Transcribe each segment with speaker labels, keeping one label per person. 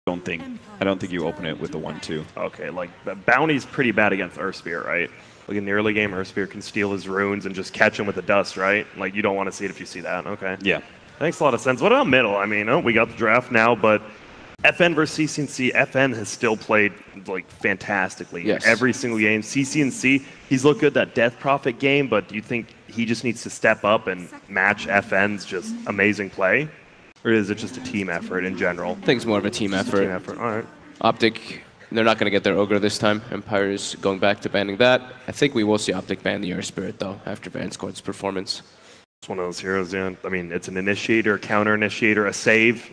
Speaker 1: I don't think you open it with the 1-2.
Speaker 2: Okay, like the bounty's pretty bad against Earthspear, right? Like in the early game, Earthspear can steal his runes and just catch him with the dust, right? Like you don't want to see it if you see that. Okay.
Speaker 1: Yeah.
Speaker 2: Makes a lot of sense. What about middle? I mean, we got the draft now, but FN versus CCNC, FN has still played like fantastically every single game. CCNC, he's looked good that Death Prophet game, but do you think he just needs to step up and match FN's just amazing play? Or is it just a team effort in general?
Speaker 3: I think it's more of a team effort.
Speaker 2: Team effort, all right.
Speaker 3: OpTic, they're not going to get their Ogre this time. Empire's going back to banning that. I think we will see OpTic ban the Earth Spirit, though, after Vanscourt's performance.
Speaker 2: It's one of those heroes, yeah. I mean, it's an initiator, counter-initiator, a save.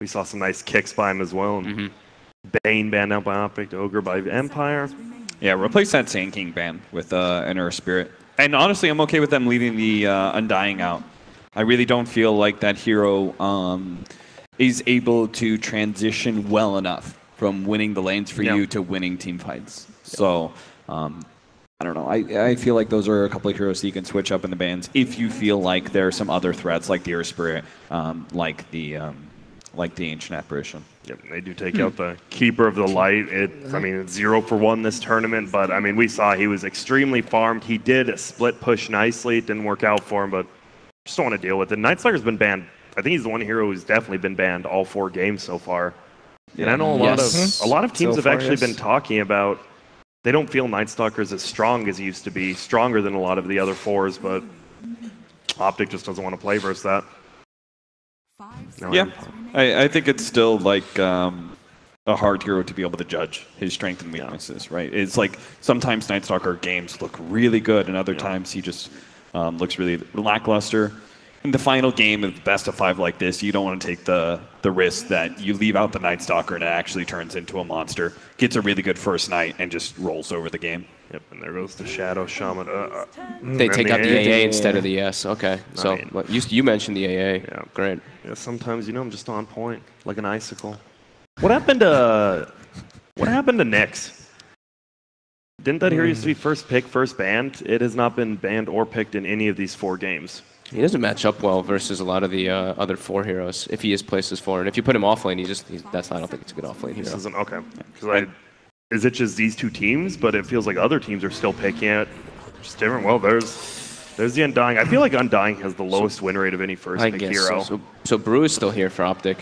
Speaker 2: We saw some nice kicks by him as well. And Bane banned out by OpTic, Ogre by Empire.
Speaker 1: Yeah, replace that Sand King ban with an Earth Spirit. And honestly, I'm okay with them leaving the Undying out. I really don't feel like that hero is able to transition well enough from winning the lanes for you to winning team fights. So, I don't know. I feel like those are a couple of heroes that you can switch up in the bans if you feel like there are some other threats like the Earth Spirit, like the Ancient Apparition.
Speaker 2: Yep, they do take out the Keeper of the Light. I mean, it's 0 for 1 this tournament, but I mean, we saw he was extremely farmed. He did a split push nicely. It didn't work out for him, but just don't want to deal with it. Nightstalker's been banned. I think he's the one hero who's definitely been banned all 4 games so far. Yeah, and I know a lot of teams have actually been talking about they don't feel Nightstalker's as strong as he used to be, stronger than a lot of the other 4s, but OpTic just doesn't want to play versus that. No,
Speaker 1: yeah, I think it's still like a hard hero to be able to judge his strength and weaknesses, right? It's like sometimes Nightstalker games look really good, and other times he just looks really lackluster. In the final game of the best of 5 like this, you don't want to take the risk that you leave out the Nightstalker and it actually turns into a monster, gets a really good first night, and just rolls over the game.
Speaker 2: Yep, and there goes the Shadow Shaman.
Speaker 3: They take out the AA instead of the ES. Okay, so you mentioned the AA.
Speaker 2: Yeah,
Speaker 3: great.
Speaker 2: Yeah, sometimes I'm just on point, like an icicle. What happened to Nyx? Didn't that hero used to be first pick, first banned? It has not been banned or picked in any of these 4 games.
Speaker 3: He doesn't match up well versus a lot of the other 4 heroes if he is placed as 4. And if you put him offlane, I don't think it's a good offlane hero.
Speaker 2: This isn't okay. Is it just these 2 teams? But it feels like other teams are still picking it. Just different. Well, there's the Undying. I feel like Undying has the lowest win rate of any first pick hero.
Speaker 3: So Brew is still here for OpTic.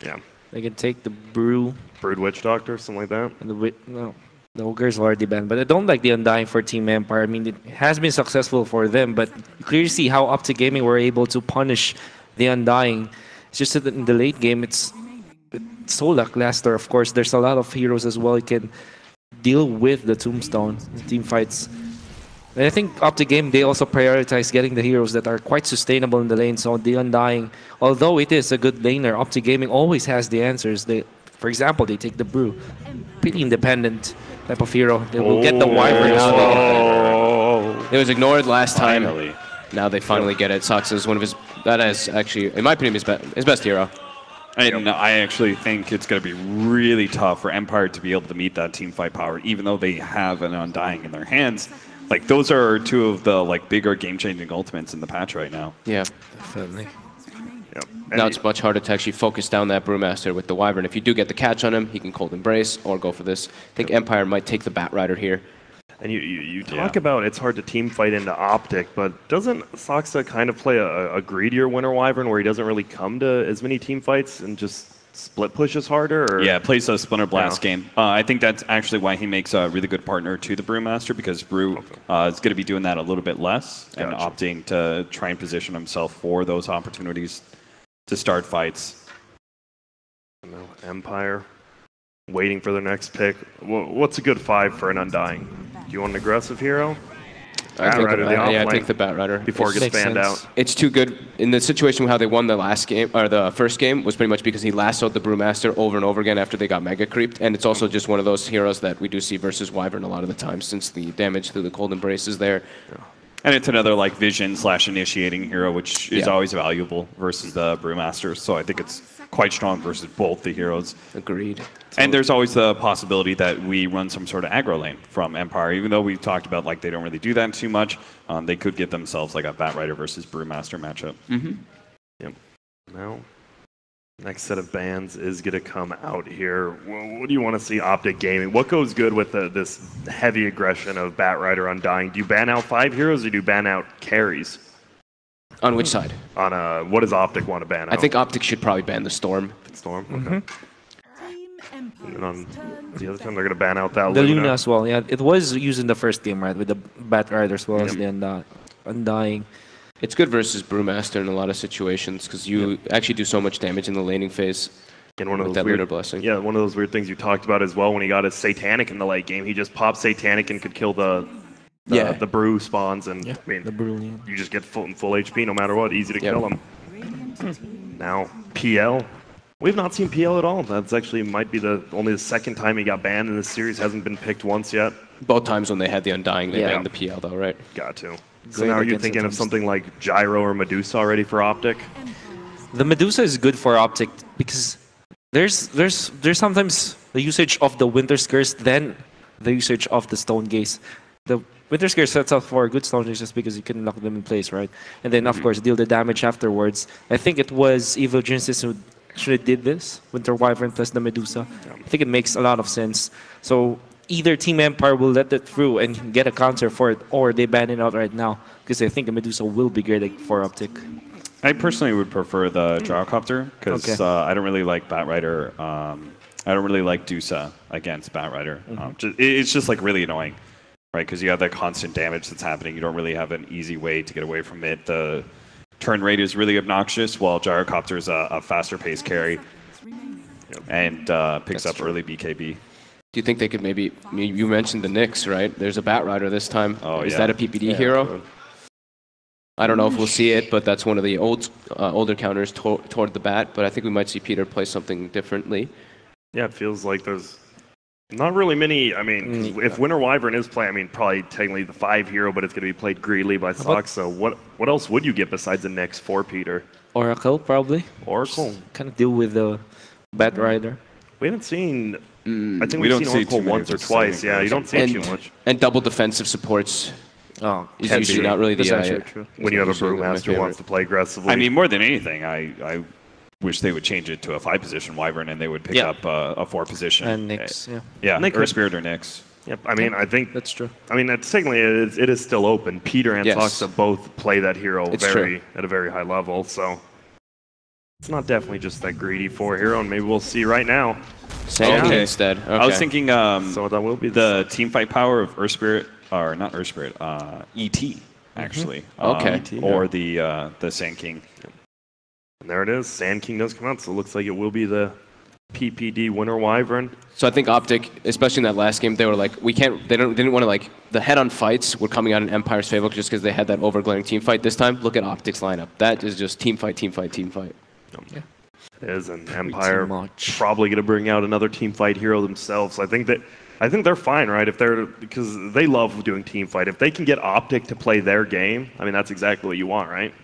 Speaker 2: Yeah.
Speaker 4: They can take the Brew.
Speaker 2: Brood Witch Doctor, something like that.
Speaker 4: And the Ogre's already banned, but I don't like the Undying for Team Empire. I mean, it has been successful for them, but you clearly see how OpTic Gaming were able to punish the Undying. It's just that in the late game, it's so lackluster. Of course, there's a lot of heroes as well. You can deal with the Tombstone in team fights. And I think OpTic Game, they also prioritize getting the heroes that are quite sustainable in the lane. So the Undying, although it is a good laner, OpTic Gaming always has the answers. For example, they take the Brew. Pretty independent type of hero. They will get the Wyvern out.
Speaker 3: It was ignored last time. Now they finally get it. Sox is one of his... That is actually, in my opinion, his best hero.
Speaker 1: And I actually think it's going to be really tough for Empire to be able to meet that team fight power, even though they have an Undying in their hands. Like, those are 2 of the bigger game-changing ultimates in the patch right now.
Speaker 3: Yeah,
Speaker 4: definitely.
Speaker 3: Now it's much harder to actually focus down that Brewmaster with the Wyvern. If you do get the catch on him, he can Cold Embrace or go for this. I think Empire might take the Bat Rider here.
Speaker 2: And you talk about it's hard to team fight into OpTic, but doesn't Soxa kind of play a greedier Winter Wyvern where he doesn't really come to as many team fights and just split pushes harder? Or?
Speaker 1: Yeah, plays a Splinter Blast game. I think that's actually why he makes a really good partner to the Brewmaster, because Brew is going to be doing that a little bit less and opting to try and position himself for those opportunities to start fights.
Speaker 2: Empire waiting for their next pick. What's a good 5 for an Undying? Do you want an aggressive hero?
Speaker 3: I think the Bat Rider.
Speaker 2: Before it gets banned out.
Speaker 3: It's too good. In the situation how they won the last game, or the first game, was pretty much because he lassoed the Brewmaster over and over again after they got mega creeped. And it's also just one of those heroes that we do see versus Wyvern a lot of the time, since the damage through the Cold Embrace is there.
Speaker 1: Yeah. And it's another vision/initiating hero, which is always valuable versus the Brewmaster. So I think it's quite strong versus both the heroes.
Speaker 3: Agreed.
Speaker 1: And there's always the possibility that we run some sort of aggro lane from Empire. Even though we've talked about they don't really do that too much, they could get themselves a Bat Rider versus Brewmaster matchup.
Speaker 3: Mm-hmm.
Speaker 2: Yep. Now Next set of bans is going to come out here. What do you want to see OpTic Gaming? What goes good with this heavy aggression of Batrider Undying? Do you ban out 5 heroes or do you ban out carries?
Speaker 3: On which side?
Speaker 2: On what does OpTic want to ban out?
Speaker 3: I think OpTic should probably ban the Storm.
Speaker 2: Storm? Okay. And on the other time, they're going to ban out that
Speaker 4: The
Speaker 2: Luna.
Speaker 4: Luna as well, yeah. It was used in the first game, right? With the Batrider as well as the Undying.
Speaker 3: It's good versus Brewmaster in a lot of situations because you actually do so much damage in the laning phase.
Speaker 2: And one of
Speaker 3: with
Speaker 2: those
Speaker 3: that
Speaker 2: weird
Speaker 3: Lunar Blessing.
Speaker 2: Yeah, one of those weird things you talked about as well when he got his Satanic in the late game. He just popped Satanic and could kill the brew spawns, and I mean,
Speaker 4: The Brew, yeah.
Speaker 2: you just get full HP no matter what. Easy to kill him. Now PL, we've not seen PL at all. That's actually might be only the second time he got banned in this series. Hasn't been picked once yet.
Speaker 3: Both times when they had the Undying, they banned the PL though, right?
Speaker 2: Got to. So
Speaker 4: Great
Speaker 2: now you're
Speaker 4: against
Speaker 2: thinking
Speaker 4: the
Speaker 2: of something like Gyro or Medusa already for OpTic?
Speaker 4: The Medusa is good for OpTic because there's sometimes the usage of the Winter's Curse, then the usage of the Stone Gaze. The Winter's Curse sets up for good Stone Gaze just because you can lock them in place, right? And then, of course, deal the damage afterwards. I think it was Evil Genesis who actually did this, Winter Wyvern plus the Medusa. I think it makes a lot of sense. So either Team Empire will let it through and get a counter for it, or they ban it out right now because I think the Medusa will be great for OpTic.
Speaker 1: I personally would prefer the Gyrocopter because I don't really like Batrider. I don't really like Dusa against Batrider. It's just like really annoying, right? Because you have that constant damage that's happening. You don't really have an easy way to get away from it. The turn rate is really obnoxious, while Gyrocopter is a faster pace carry and picks up early BKB.
Speaker 3: Do you think they could maybe? You mentioned the Nyx, right? There's a Batrider this time.
Speaker 1: Oh,
Speaker 3: is that a PPD hero? I don't know if we'll see it, but that's one of the older counters toward the Bat. But I think we might see Peter play something differently.
Speaker 2: Yeah, it feels like there's not really many. I mean, if Winter Wyvern is playing, I mean, probably technically the 5 hero, but it's going to be played greedily by Sox. So what else would you get besides the Nyx for Peter?
Speaker 4: Oracle, probably.
Speaker 2: Oracle.
Speaker 4: Kind of deal with the Batrider.
Speaker 2: We haven't seen. I think
Speaker 1: we
Speaker 2: we've
Speaker 1: don't
Speaker 2: seen
Speaker 1: see
Speaker 2: Oracle
Speaker 1: too many
Speaker 2: once or
Speaker 1: of the
Speaker 2: twice.
Speaker 1: same
Speaker 2: Yeah, you don't see it too much.
Speaker 3: And double defensive supports is
Speaker 2: can
Speaker 3: usually
Speaker 2: be.
Speaker 3: not really
Speaker 4: That's
Speaker 3: the
Speaker 4: actually true.
Speaker 2: When you have a
Speaker 3: usually my
Speaker 2: Brewmaster who
Speaker 3: favorite.
Speaker 2: wants to play aggressively.
Speaker 1: I mean, more than anything, I wish they would change it to a 5-position Wyvern and they would pick up a 4-position.
Speaker 4: And Nyx, yeah.
Speaker 1: Yeah,
Speaker 2: And they
Speaker 1: or
Speaker 2: could-
Speaker 1: Spirit or Nyx.
Speaker 2: yep. I mean, I think
Speaker 4: That's true.
Speaker 2: I mean, it's technically it is still open. Peter and
Speaker 3: Yes.
Speaker 2: Soxa both play that hero
Speaker 3: It's true.
Speaker 2: at a very high level, so it's not definitely just that greedy 4 hero, and maybe we'll see right now.
Speaker 3: Sand
Speaker 1: Okay.
Speaker 3: instead. Okay.
Speaker 1: I was thinking
Speaker 2: So that will be
Speaker 1: the team fight power of Earth Spirit, or not Earth Spirit, ET, actually.
Speaker 3: Okay.
Speaker 1: Or the Sand King.
Speaker 2: And there it is. Sand King does come out, so it looks like it will be the PPD Winter Wyvern.
Speaker 3: So I think OpTic, especially in that last game, they were like, we can't. They didn't want to like the head-on fights were coming out in Empire's favor just because they had that overglaring team fight. This time, look at OpTic's lineup. That is just team fight, team fight, team fight.
Speaker 2: It is an Empire
Speaker 4: much.
Speaker 2: probably going to bring out another team fight hero themselves. I think they're fine, right? Because they love doing team fight. If they can get OpTic to play their game, I mean that's exactly what you want, right?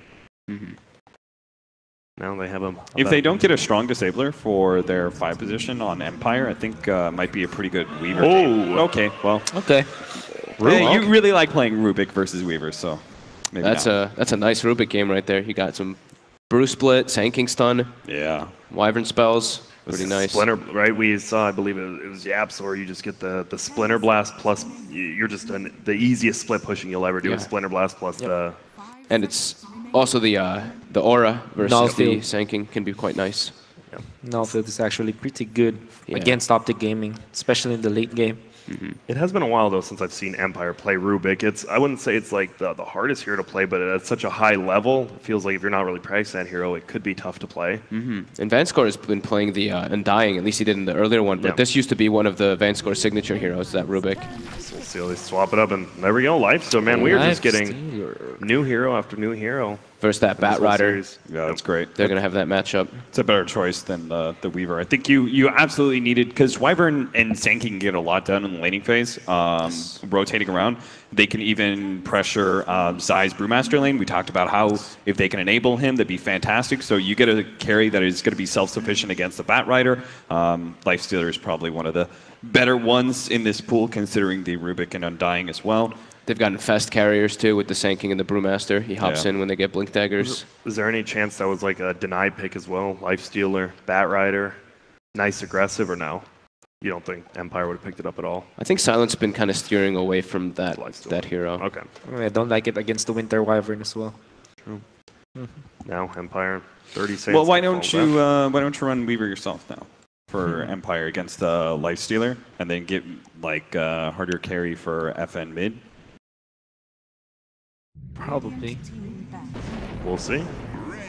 Speaker 2: Now they have them.
Speaker 1: If they don't get a strong disabler for their 5-position on Empire, I think might be a pretty good Weaver game. Okay, well.
Speaker 4: Okay.
Speaker 1: Yeah, you really like playing Rubik versus Weaver, so maybe
Speaker 3: That's a nice Rubik game right there. You got some Brew Split, Sand King Stun,
Speaker 1: Yeah.
Speaker 3: Wyvern spells. Pretty nice.
Speaker 2: Splinter, right? We saw, I believe it was Yaps, where you just get the Splinter Blast plus, you're just the easiest split pushing you'll ever do is Splinter Blast plus the...
Speaker 3: And it's also the Aura versus the
Speaker 4: Nullfield.
Speaker 3: Sand King can be quite nice.
Speaker 4: Nullfield is actually pretty good against OpTic Gaming, especially in the late game.
Speaker 2: It has been a while, though, since I've seen Empire play Rubik. I wouldn't say it's like the hardest hero to play, but at such a high level, it feels like if you're not really practicing that hero, it could be tough to play.
Speaker 3: And Vanscore has been playing the Undying, at least he did in the earlier one, but this used to be one of the Vanscore signature heroes, that Rubik.
Speaker 2: So we'll see how they swap it up, and there we go, Lifesteal, man. We are just getting new hero after new hero.
Speaker 3: Versus that Bat Rider.
Speaker 1: Yeah, that's great.
Speaker 3: They're going to have that matchup.
Speaker 1: It's a better choice than the Weaver. I think you absolutely needed, because Wyvern and Sand King can get a lot done in the laning phase, rotating around. They can even pressure Zai's Brewmaster lane. We talked about how if they can enable him, that'd be fantastic. So you get a carry that is going to be self-sufficient against the Bat Rider. Lifestealer is probably one of the better ones in this pool, considering the Rubik and Undying as well.
Speaker 3: They've got Infest carriers too with the Sanking and the Brewmaster. He hops in when they get Blink Daggers.
Speaker 2: Is there any chance that was like a denied pick as well? Lifestealer, Bat Rider, nice aggressive, or no? You don't think Empire would have picked it up at all?
Speaker 3: I think Silent's been kind of steering away from that hero.
Speaker 2: Okay.
Speaker 4: I don't like it against the Winter Wyvern as well.
Speaker 2: True. Now Empire, 30 saves.
Speaker 1: Well, why don't you run Weaver yourself now for Empire against the Lifestealer, and then get like harder carry for FN mid?
Speaker 4: Probably.
Speaker 2: We'll see.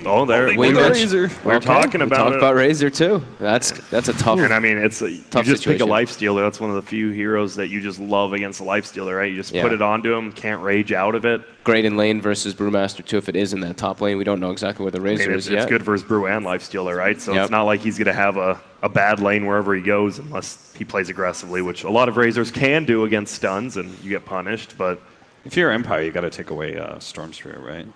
Speaker 2: Oh, there.
Speaker 1: Razor.
Speaker 2: We're talking about it.
Speaker 3: About Razor too. That's a tough.
Speaker 2: And I mean, it's you
Speaker 3: tough
Speaker 2: just
Speaker 3: situation.
Speaker 2: pick a Lifestealer. That's one of the few heroes that you just love against a Lifestealer, right? You just put it onto him, can't rage out of it.
Speaker 3: Great in lane versus Brewmaster too. If it is in that top lane, we don't know exactly where the Razor is yet.
Speaker 2: It's good versus Brew and Lifestealer, right? So it's not like he's going to have a bad lane wherever he goes unless he plays aggressively, which a lot of Razors can do against stuns, and you get punished. But
Speaker 1: if you're Empire, you got to take away Storm Sphere, right?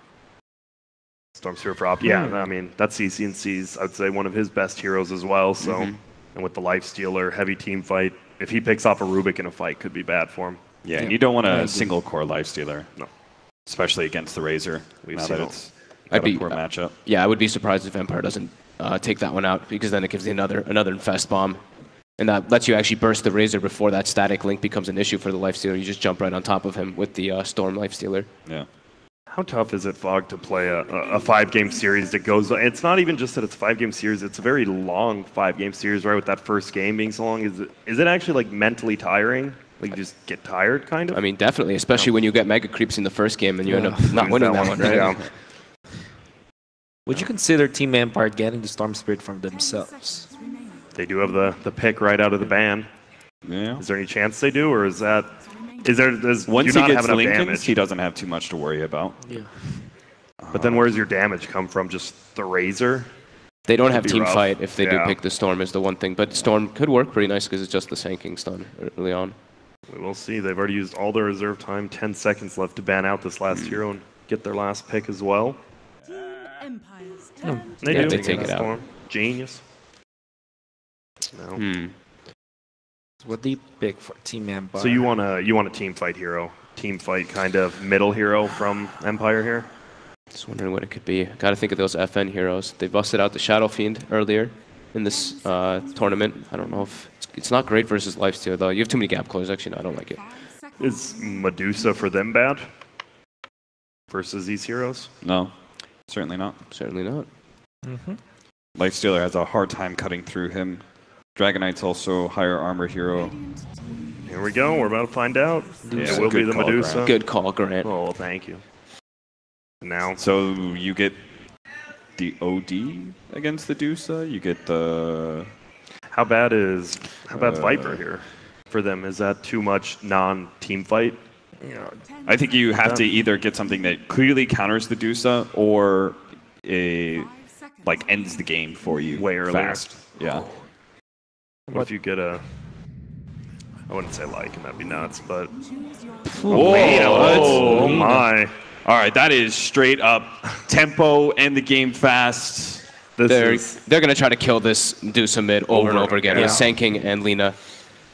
Speaker 2: Storm Sphere for Op. Yeah, I mean, that's CCNC's, I'd say, one of his best heroes as well. So, and with the Lifestealer, heavy team fight, if he picks off a Rubik in a fight, could be bad for him.
Speaker 1: Yeah, and you don't want a single core Lifestealer.
Speaker 2: No.
Speaker 1: Especially against the Razor.
Speaker 2: We've seen
Speaker 1: it's a poor matchup.
Speaker 3: Yeah, I would be surprised if Empire doesn't take that one out, because then it gives you another Infest bomb. And that lets you actually burst the Razor before that static link becomes an issue for the Lifestealer. You just jump right on top of him with the Storm Lifestealer.
Speaker 1: Yeah.
Speaker 2: How tough is it, Fog, to play a 5-game series that goes... It's not even just that it's a 5-game series. It's a very long 5-game series, right, with that first game being so long. Is it actually, like, mentally tiring? Like, you just get tired, kind of?
Speaker 3: I mean, definitely, especially when you get Mega Creeps in the first game and you end up not winning that one, right?
Speaker 2: Yeah.
Speaker 4: Would you consider Team Empire getting the Storm Spirit from themselves?
Speaker 2: They do have the pick right out of the ban.
Speaker 1: Yeah.
Speaker 2: Is there any chance they do, or is that...
Speaker 1: Once he gets Lincolns,
Speaker 2: damage?
Speaker 1: he doesn't have too much to worry about.
Speaker 4: Yeah.
Speaker 2: But then where's your damage come from? Just the Razor?
Speaker 3: They don't have
Speaker 2: be
Speaker 3: team
Speaker 2: rough.
Speaker 3: fight if they do pick the Storm is the one thing. But Storm could work pretty nice because it's just the Sanking stun early on.
Speaker 2: We will see. They've already used all their reserve time. 10 seconds left to ban out this last hero and get their last pick as well. They do.
Speaker 3: They take it out.
Speaker 2: Storm. Genius. No.
Speaker 4: What do you pick for Team Empire?
Speaker 2: So you want a team fight hero, team fight kind of middle hero from Empire here?
Speaker 3: Just wondering what it could be. Got to think of those FN heroes. They busted out the Shadow Fiend earlier in this tournament. I don't know if it's not great versus Lifesteal though. You have too many gap closers. Actually, no, I don't like it.
Speaker 2: Is Medusa for them bad versus these heroes?
Speaker 1: No, certainly not.
Speaker 3: Certainly not.
Speaker 1: Lifestealer has a hard time cutting through him. Dragon Knight's also higher armor hero.
Speaker 2: Here we go. We're about to find out.
Speaker 1: Yeah,
Speaker 2: It will be
Speaker 1: good
Speaker 2: the
Speaker 1: call,
Speaker 2: Medusa.
Speaker 1: Grant.
Speaker 3: Good call, Grant.
Speaker 2: Oh, well, thank you. Now,
Speaker 1: So you get the OD against the Dusa. You get the...
Speaker 2: how bad's Viper here for them? Is that too much non-team fight?
Speaker 1: I think you have to either get something that clearly counters the Dusa or like ends the game for you
Speaker 2: Way earlier.
Speaker 1: fast. Yeah.
Speaker 2: What if you get a... I wouldn't say like, and that'd be nuts, but...
Speaker 1: Whoa,
Speaker 2: Oh my.
Speaker 1: All right, that is straight up tempo, end the game fast.
Speaker 3: They're going to try to kill this Dusa mid over and over again with Sanking and Lina.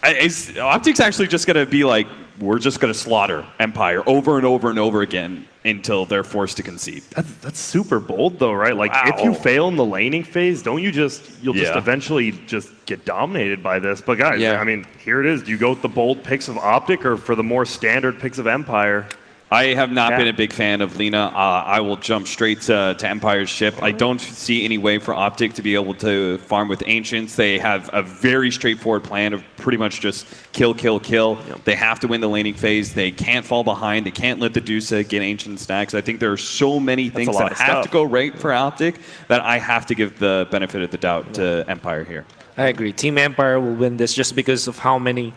Speaker 1: OpTic's actually just going to be like, we're just going to slaughter Empire over and over and over again until they're forced to concede.
Speaker 2: That's super bold though, right? Like if you fail in the laning phase, don't you just eventually just get dominated by this? But guys, I mean, here it is. Do you go with the bold picks of OpTic or for the more standard picks of Empire?
Speaker 1: I have not been a big fan of Lina. I will jump straight to Empire's ship. I don't see any way for OpTic to be able to farm with Ancients. They have a very straightforward plan of pretty much just kill, kill, kill. They have to win the laning phase. They can't fall behind. They can't let the Dusa get Ancient stacks. I think there are so many things that have to go right for OpTic that I have to give the benefit of the doubt to Empire here.
Speaker 4: I agree. Team Empire will win this just because of how many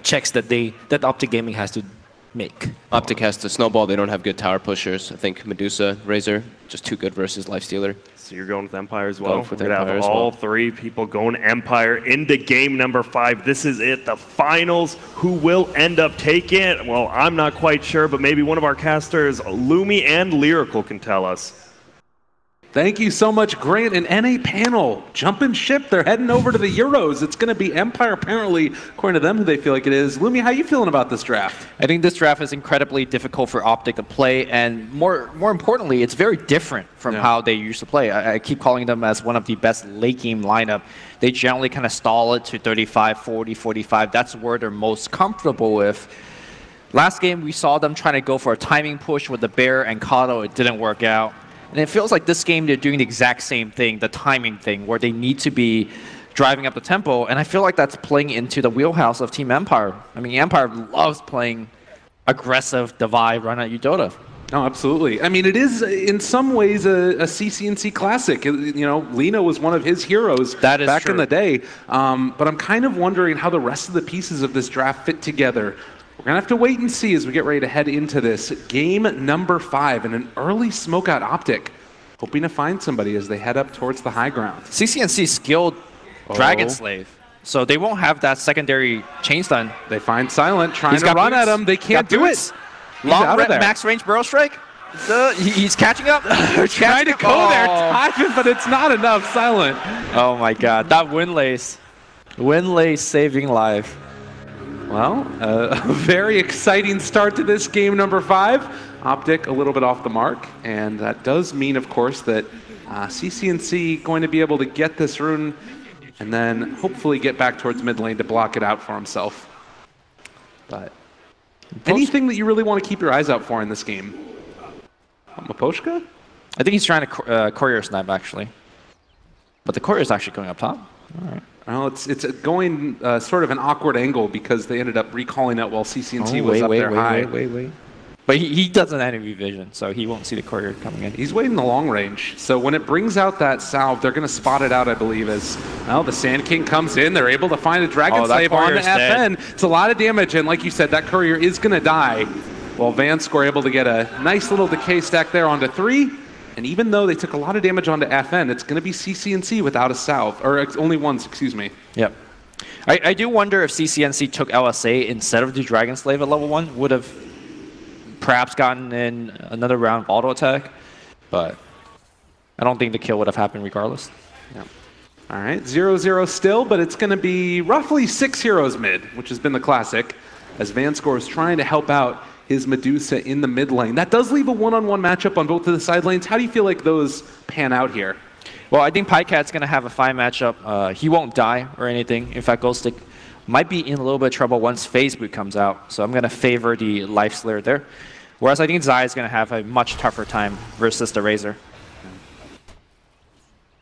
Speaker 4: checks that OpTic Gaming has to make.
Speaker 3: OpTic has to snowball. They don't have good tower pushers. I think Medusa, Razor, just too good versus Lifestealer.
Speaker 2: So you're going with Empire as well?
Speaker 3: We're
Speaker 2: going to have all three people going Empire into game number 5. This is it, the finals. Who will end up taking it? Well, I'm not quite sure, but maybe one of our casters, Lumi and Lyrical, can tell us.
Speaker 5: Thank you so much, Grant. And NA panel, jumping ship. They're heading over to the Euros. It's going to be Empire, apparently, according to them, who they feel like it is. Lumi, how you feeling about this draft?
Speaker 6: I think this draft is incredibly difficult for OpTic to play, and more importantly, it's very different from how they used to play. I keep calling them as one of the best late game lineup. They generally kind of stall it to 35, 40, 45. That's where they're most comfortable with. Last game, we saw them trying to go for a timing push with the Bear and Kato. It didn't work out. And it feels like this game, they're doing the exact same thing, the timing thing, where they need to be driving up the tempo. And I feel like that's playing into the wheelhouse of Team Empire. I mean, Empire loves playing aggressive, divide, run at you Dota.
Speaker 5: Oh, absolutely. I mean, it is in some ways a CCNC classic. You know, Lina was one of his heroes back in the day. But I'm kind of wondering how the rest of the pieces of this draft fit together. We're going to have to wait and see as we get ready to head into this. Game number 5 and an early smoke out OpTic, hoping to find somebody as they head up towards the high ground.
Speaker 6: CCNC skilled Dragon Slave, so they won't have that secondary chain stun.
Speaker 5: They find Silent trying to run at him. They can't do it.
Speaker 6: Long max range barrel strike. He's catching up.
Speaker 5: Trying to go there, timing, but it's not enough. Silent.
Speaker 6: Oh my god, that Windlace. Windlace saving life.
Speaker 5: Well, a very exciting start to this game number 5. OpTic a little bit off the mark, and that does mean, of course, that CCNC going to be able to get this rune and then hopefully get back towards mid lane to block it out for himself. But anything that you really want to keep your eyes out for in this game? Miposhka?
Speaker 6: I think he's trying to courier snipe, actually. But the courier is actually going up top. All right.
Speaker 5: Well, it's going sort of an awkward angle because they ended up recalling it while CCNC was up there high.
Speaker 6: Wait. But he doesn't have enemy vision, so he won't see the courier coming in.
Speaker 5: He's waiting the long range. So when it brings out that salve, they're going to spot it out, I believe, as well, the Sand King comes in. They're able to find a Dragon Slave on the FN. It's a lot of damage, and like you said, that courier is going to die. While Vanscore able to get a nice little decay stack there onto 3. And even though they took a lot of damage onto FN, it's going to be CCNC without a salve, or only ones, excuse me.
Speaker 6: Yep. I do wonder if CCNC took LSA instead of the Dragon Slave at level 1, would have perhaps gotten in another round of auto attack, but I don't think the kill would have happened regardless.
Speaker 5: Yep. All right, 0-0 still, but it's going to be roughly 6 heroes mid, which has been the classic, as Vanscore is trying to help out his Medusa in the mid lane. That does leave a one-on-one matchup on both of the side lanes. How do you feel like those pan out here?
Speaker 6: Well, I think Pycat's going to have a fine matchup. He won't die or anything. In fact, Ghoststick might be in a little bit of trouble once Phase Boot comes out. So I'm going to favor the Life Slayer there. Whereas I think Zai is going to have a much tougher time versus the Razor.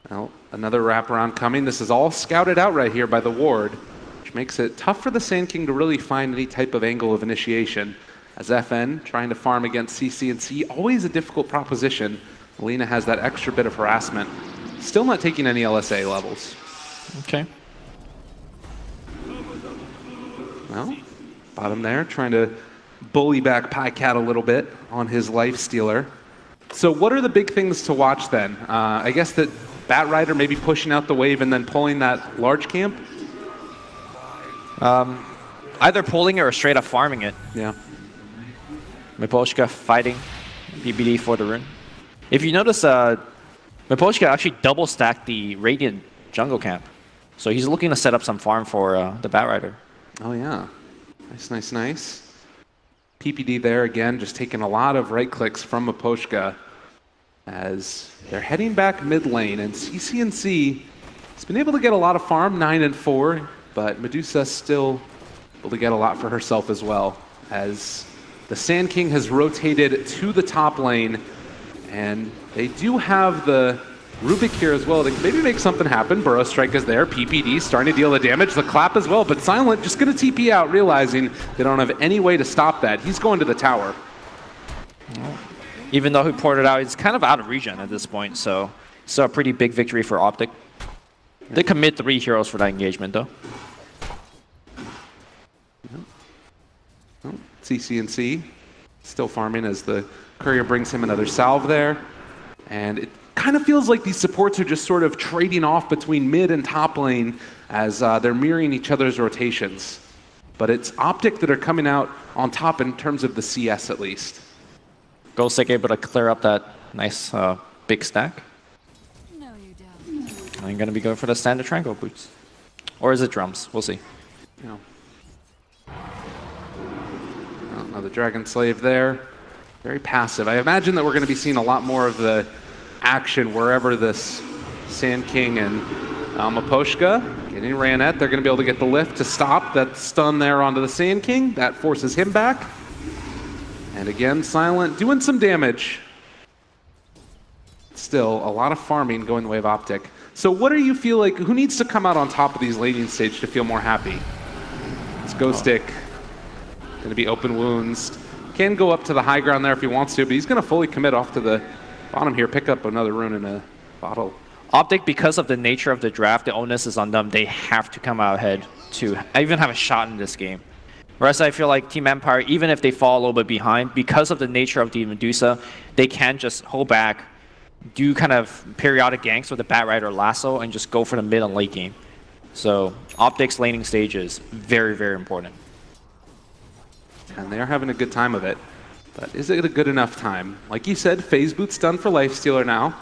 Speaker 5: Well, another wraparound coming. This is all scouted out right here by the Ward, which makes it tough for the Sand King to really find any type of angle of initiation. As FN trying to farm against CCNC, always a difficult proposition. Alina has that extra bit of harassment. Still not taking any LSA levels.
Speaker 6: Okay.
Speaker 5: Well, bottom there, trying to bully back Pycat a little bit on his life stealer. So what are the big things to watch then? I guess that Batrider maybe pushing out the wave and then pulling that large camp?
Speaker 6: Either pulling it or straight up farming it.
Speaker 5: Yeah.
Speaker 6: Miposhka fighting BBD for the rune. If you notice, Miposhka actually double stacked the Radiant jungle camp. So he's looking to set up some farm for the Batrider.
Speaker 5: Oh yeah. Nice. PPD there again, just taking a lot of right clicks from Miposhka as they're heading back mid lane. And CCNC has been able to get a lot of farm, 9 and 4, but Medusa still able to get a lot for herself as well, as the Sand King has rotated to the top lane, and they do have the Rubik here as well. They can maybe make something happen. Burrow Strike is there. PPD starting to deal the damage. The clap as well, but Silent just going to TP out, realizing they don't have any way to stop that. He's going to the tower.
Speaker 6: Even though he ported out, he's kind of out of regen at this point, so a pretty big victory for OpTic. They commit 3 heroes for that engagement, though.
Speaker 5: CCNC still farming as the courier brings him another salve there. And it kind of feels like these supports are just sort of trading off between mid and top lane as they're mirroring each other's rotations. But it's OpTic that are coming out on top in terms of the CS at least.
Speaker 6: Ghoststick able to clear up that nice big stack. I'm going to be going for the standard triangle boots. Or is it drums? We'll see.
Speaker 5: Yeah. Another Dragon Slave there. Very passive. I imagine that we're going to be seeing a lot more of the action wherever this Sand King and Maposhka getting ran at. They're going to be able to get the lift to stop that stun there onto the Sand King. That forces him back. And again, Silent doing some damage. Still, a lot of farming going the way of OpTic. So what do you feel like, who needs to come out on top of these laning stage to feel more happy? It's GhostTic. Going to be open wounds. Can go up to the high ground there if he wants to, but he's going to fully commit off to the bottom here, pick up another rune in a bottle.
Speaker 6: OpTic, because of the nature of the draft, the onus is on them. They have to come out ahead to even have a shot in this game. Whereas I feel like Team Empire, even if they fall a little bit behind, because of the nature of the Medusa, they can just hold back, do kind of periodic ganks with the Batrider Lasso, and just go for the mid and late game. So OpTic's laning stage is very, very important.
Speaker 5: And they're having a good time of it. But is it a good enough time? Like you said, Phase Boot's done for Lifestealer now.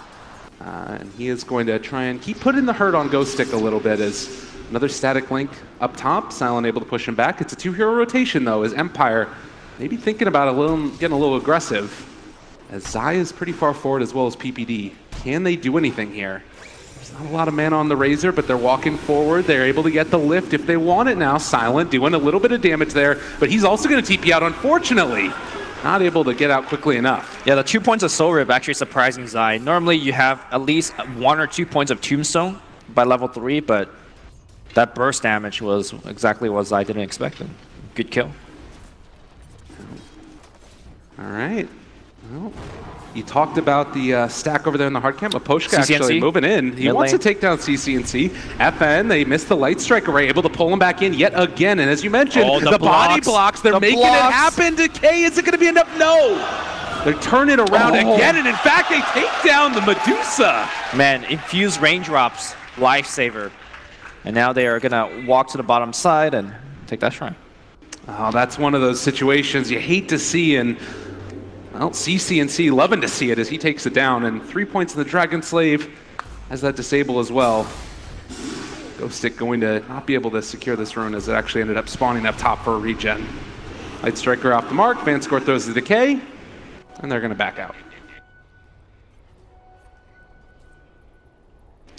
Speaker 5: And he is going to try and keep putting the hurt on GhostTic a little bit as another static link up top. Silent able to push him back. It's a 2-hero rotation though, as Empire maybe thinking about getting a little aggressive. As Zai is pretty far forward as well as PPD. Can they do anything here? There's not a lot of mana on the Razor, but they're walking forward. They're able to get the lift if they want it now. Silent doing a little bit of damage there, but he's also going to TP out, unfortunately. Not able to get out quickly enough.
Speaker 6: Yeah, the 2 points of Soul Rip actually surprising Zai. Normally you have at least 1 or 2 points of Tombstone by level 3, but that burst damage was exactly what Zai didn't expect. And good kill.
Speaker 5: All right. Well, you talked about the stack over there in the hard camp. Maposhka actually moving in. He wants to take down CCNC. FN, they missed the Light Strike array, able to pull him back in yet again. And as you mentioned, the body blocks, they're making it happen. Decay, is it going to be enough? No! They're turning around again, and in fact, they take down the Medusa.
Speaker 6: Man, infused raindrops, lifesaver. And now they are going to walk to the bottom side and take that shrine.
Speaker 5: Oh, that's one of those situations you hate to see, and well, CCNC loving to see it as he takes it down, and 3 points in the Dragon Slave has that disable as well. GhostTic going to not be able to secure this rune as it actually ended up spawning up top for a regen. Light Striker off the mark, Vanscore throws the Decay, and they're going to back out.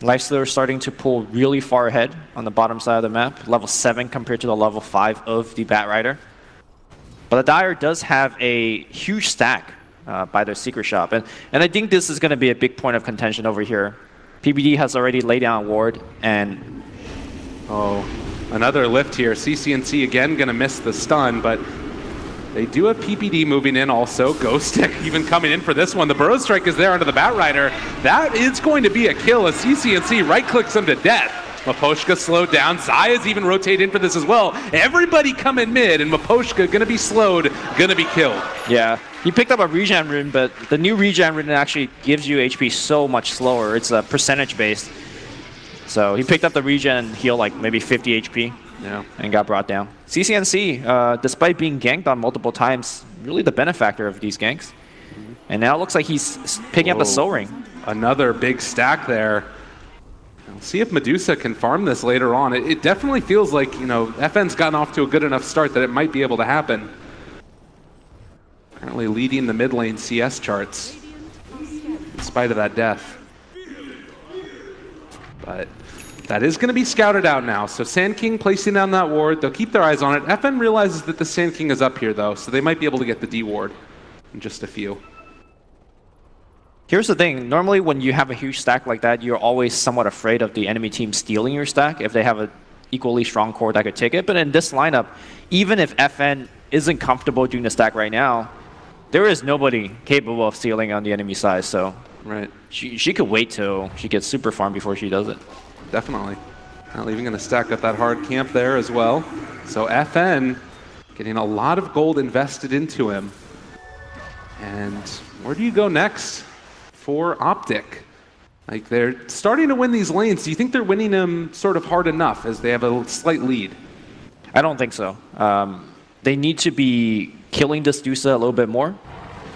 Speaker 6: Lifestealer starting to pull really far ahead on the bottom side of the map, level 7 compared to the level 5 of the Batrider. But the Dire does have a huge stack by their Secret Shop. And I think this is going to be a big point of contention over here. PBD has already laid down a ward, and
Speaker 5: oh, another lift here. CCNC again going to miss the stun, but they do have PPD moving in also. GhostTic even coming in for this one. The Burrow Strike is there under the Batrider. That is going to be a kill as CCNC right-clicks him to death. Maposhka slowed down. Zai is even rotated in for this as well. Everybody coming mid, and Maposhka gonna be slowed, gonna be killed.
Speaker 6: Yeah, he picked up a regen rune, but the new regen rune actually gives you HP so much slower. It's a percentage based. So he picked up the regen and healed like maybe 50 HP.
Speaker 5: Yeah.
Speaker 6: And got brought down. CCNC, despite being ganked on multiple times, really the benefactor of these ganks. And now it looks like he's picking up a Soul Ring.
Speaker 5: Another big stack there. We'll see if Medusa can farm this later on. It definitely feels like, you know, FN's gotten off to a good enough start that it might be able to happen. Currently leading the mid lane CS charts, in spite of that death. But that is going to be scouted out now. So Sand King placing down that ward. They'll keep their eyes on it. FN realizes that the Sand King is up here, though, so they might be able to get the D ward in just a few.
Speaker 6: Here's the thing. Normally when you have a huge stack like that, you're always somewhat afraid of the enemy team stealing your stack if they have an equally strong core that could take it. But in this lineup, even if FN isn't comfortable doing the stack right now, there is nobody capable of stealing on the enemy side. So
Speaker 5: right,
Speaker 6: she could wait till she gets super farm before she does it.
Speaker 5: Definitely. Not even going to stack up that hard camp there as well. So FN getting a lot of gold invested into him. And where do you go next for OpTic? Like, they're starting to win these lanes. Do you think they're winning them sort of hard enough as they have a slight lead?
Speaker 6: I don't think so. They need to be killing this Dusa a little bit more.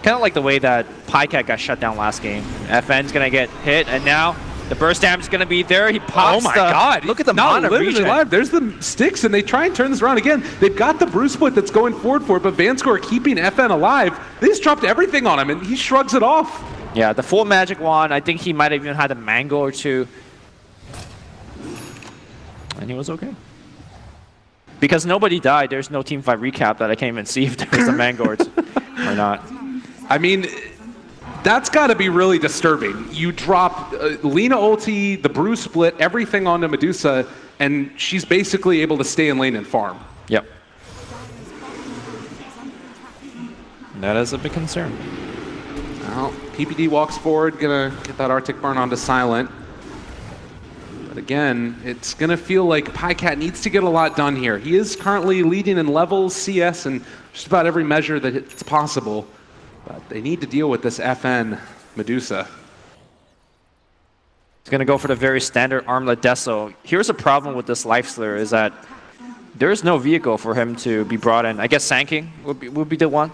Speaker 6: Kind of like the way that Pycat got shut down last game. FN's going to get hit, and now The burst damage is going to be there. He pops.
Speaker 5: Oh my God!
Speaker 6: Look at the
Speaker 5: not
Speaker 6: mana
Speaker 5: literally
Speaker 6: regen.
Speaker 5: live. There's the sticks, and they try and turn this around again. They've got the Bruce split that's going forward for it, but Vanscore keeping FN alive. They just dropped everything on him, and he shrugs it off.
Speaker 6: Yeah, the full magic wand. I think he might have even had a mango or two, and he was okay. Because nobody died, there's no team fight recap that I can't even see if there was a mango or not.
Speaker 5: I mean, that's got to be really disturbing. You drop Lina ulti, the Bruce split, everything onto Medusa, and she's basically able to stay in lane and farm.
Speaker 6: Yep. That is a big concern.
Speaker 5: Well, PPD walks forward, gonna get that Arctic Burn onto Silent. But again, it's gonna feel like PyCat needs to get a lot done here. He is currently leading in levels, CS, and just about every measure that it's possible. But they need to deal with this FN Medusa.
Speaker 6: He's going to go for the very standard armlet Deso. Here's a problem with this Lifestealer is that there is no vehicle for him to be brought in. I guess Sanking would be the one.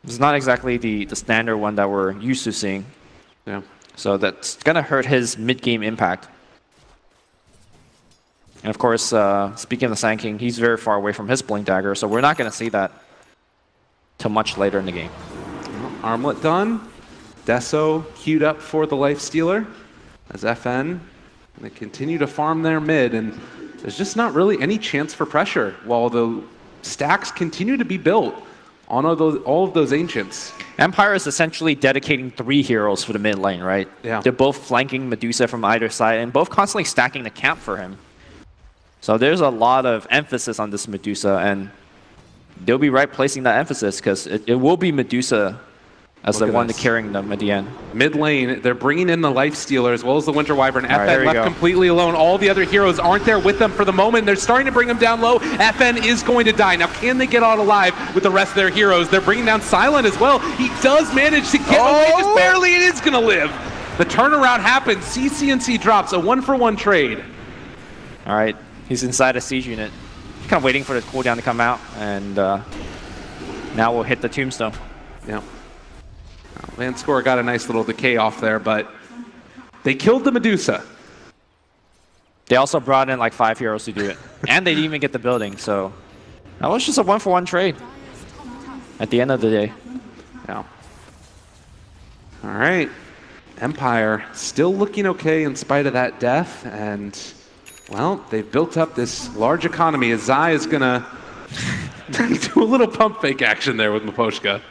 Speaker 6: It's not exactly the standard one that we're used to seeing.
Speaker 5: Yeah.
Speaker 6: So that's going to hurt his mid-game impact. And of course, speaking of the Sanking, he's very far away from his Blink Dagger, so we're not going to see that till much later in the game.
Speaker 5: Well, armlet done. Deso queued up for the Lifestealer as FN. And they continue to farm their mid, and there's just not really any chance for pressure while the stacks continue to be built on all of those Ancients.
Speaker 6: Empire is essentially dedicating 3 heroes for the mid lane, right?
Speaker 5: Yeah.
Speaker 6: They're both flanking Medusa from either side and both constantly stacking the camp for him. So there's a lot of emphasis on this Medusa, and they'll be right placing that emphasis because it will be Medusa as the one carrying them at the end.
Speaker 5: Mid lane, they're bringing in the Lifestealer as well as the Winter Wyvern. FN left
Speaker 6: go.
Speaker 5: completely alone. All the other heroes aren't there with them for the moment. They're starting to bring him down low. FN is going to die. Now, can they get out alive with the rest of their heroes? They're bringing down Silent as well. He does manage to get away just barely. It is going to live. The turnaround happens. CCNC drops a 1-for-1 trade.
Speaker 6: All right, he's inside a siege unit. Kind of waiting for the cooldown to come out, and now we'll hit the tombstone.
Speaker 5: Yeah. Vanscore got a nice little decay off there, but they killed the Medusa.
Speaker 6: They also brought in like 5 heroes to do it, and they didn't even get the building, so that was just a 1-for-1 trade at the end of the day.
Speaker 5: Yeah. All right. Empire still looking okay in spite of that death, and well, they've built up this large economy as Zai is going to do a little pump fake action there with Miposhka.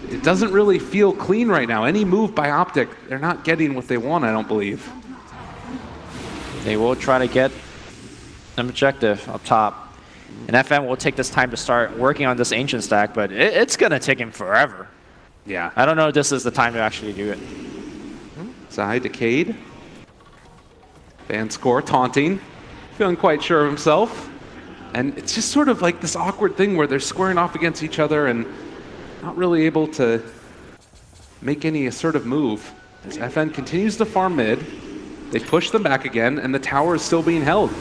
Speaker 5: It doesn't really feel clean right now. Any move by OpTic, they're not getting what they want, I don't believe.
Speaker 6: They will try to get an objective up top. And FN will take this time to start working on this Ancient stack, but it's going to take him forever.
Speaker 5: Yeah.
Speaker 6: I don't know if this is the time to actually do it.
Speaker 5: Zai decayed. Vanscore taunting. Feeling quite sure of himself. And it's just sort of like this awkward thing where they're squaring off against each other and not really able to make any assertive move. As FN continues to farm mid, they push them back again, and the tower is still being held.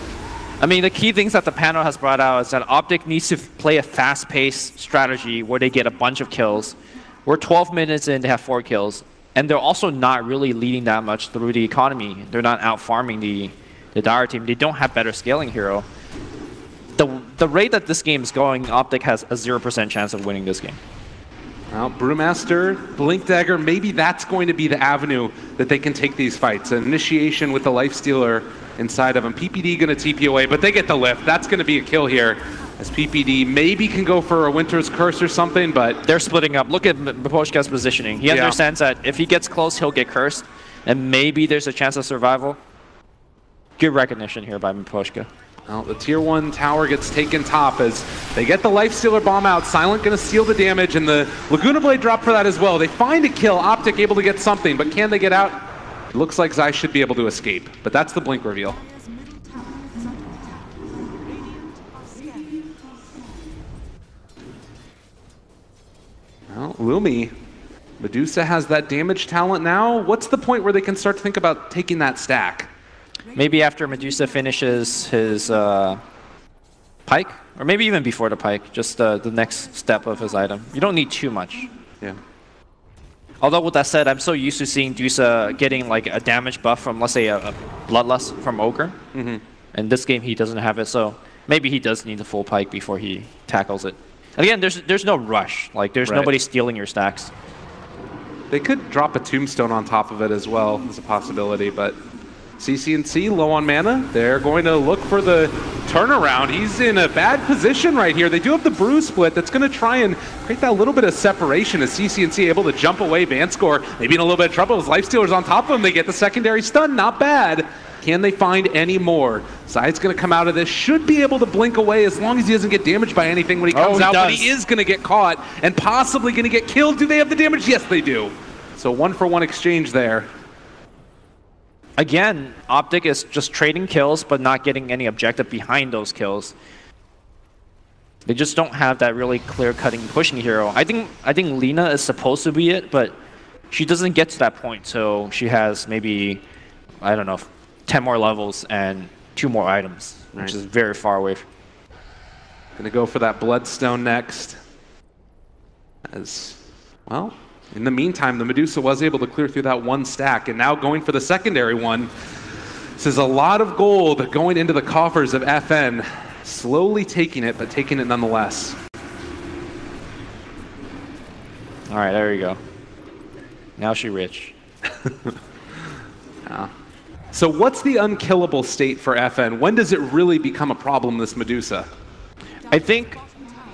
Speaker 6: I mean, the key things that the panel has brought out is that OpTic needs to play a fast-paced strategy where they get a bunch of kills. We're 12 minutes in, they have 4 kills. And they're also not really leading that much through the economy. They're not out-farming the Dire team. They don't have better scaling hero. The rate that this game is going, OpTic has a 0% chance of winning this game.
Speaker 5: Well, Brewmaster, Blink Dagger, maybe that's going to be the avenue that they can take these fights. An initiation with the Lifestealer inside of him. PPD going to TP away, but they get the lift. That's going to be a kill here. As PPD maybe can go for a Winter's Curse or something, but...
Speaker 6: They're splitting up. Look at Miposhka's positioning. He understands that if he gets close, he'll get cursed, and maybe there's a chance of survival. Good recognition here by Miposhka.
Speaker 5: Well, the tier 1 tower gets taken top as they get the Lifestealer bomb out. Silent going to steal the damage, and the Laguna Blade drop for that as well. They find a kill. OpTic able to get something, but can they get out? It looks like Zai should be able to escape, but that's the Blink reveal. Well, Lumi, Medusa has that damage talent now. What's the point where they can start to think about taking that stack?
Speaker 6: Maybe after Medusa finishes his pike, or maybe even before the pike, just the next step of his item. You don't need too much.
Speaker 5: Yeah.
Speaker 6: Although with that said, I'm so used to seeing Dusa getting like a damage buff from, let's say, a Bloodlust from Ogre. And this game he doesn't have it, so maybe he does need the full pike before he tackles it. And again, there's no rush. Like there's nobody stealing your stacks.
Speaker 5: They could drop a tombstone on top of it as well as a possibility, but CCNC low on mana. They're going to look for the turnaround. He's in a bad position right here. They do have the brew split that's going to try and create that little bit of separation as CCNC able to jump away. Vanscore maybe in a little bit of trouble. His Lifestealer's on top of him. They get the secondary stun. Not bad. Can they find any more? Side's going to come out of this. Should be able to blink away as long as he doesn't get damaged by anything when he comes out. But he is going to get caught and possibly going to get killed. Do they have the damage? Yes, they do. So 1-for-1 exchange there.
Speaker 6: Again, OpTic is just trading kills, but not getting any objective behind those kills. They just don't have that really clear-cutting pushing hero. I think Lina is supposed to be it, but she doesn't get to that point. So she has maybe, I don't know, 10 more levels and 2 more items, which is very far away.
Speaker 5: Gonna go for that Bloodstone next. As well. In the meantime, the Medusa was able to clear through that one stack, and now going for the secondary one. This is a lot of gold going into the coffers of FN. Slowly taking it, but taking it nonetheless.
Speaker 6: All right, there you go. Now she rich.
Speaker 5: So what's the unkillable state for FN? When does it really become a problem, this Medusa?
Speaker 6: I think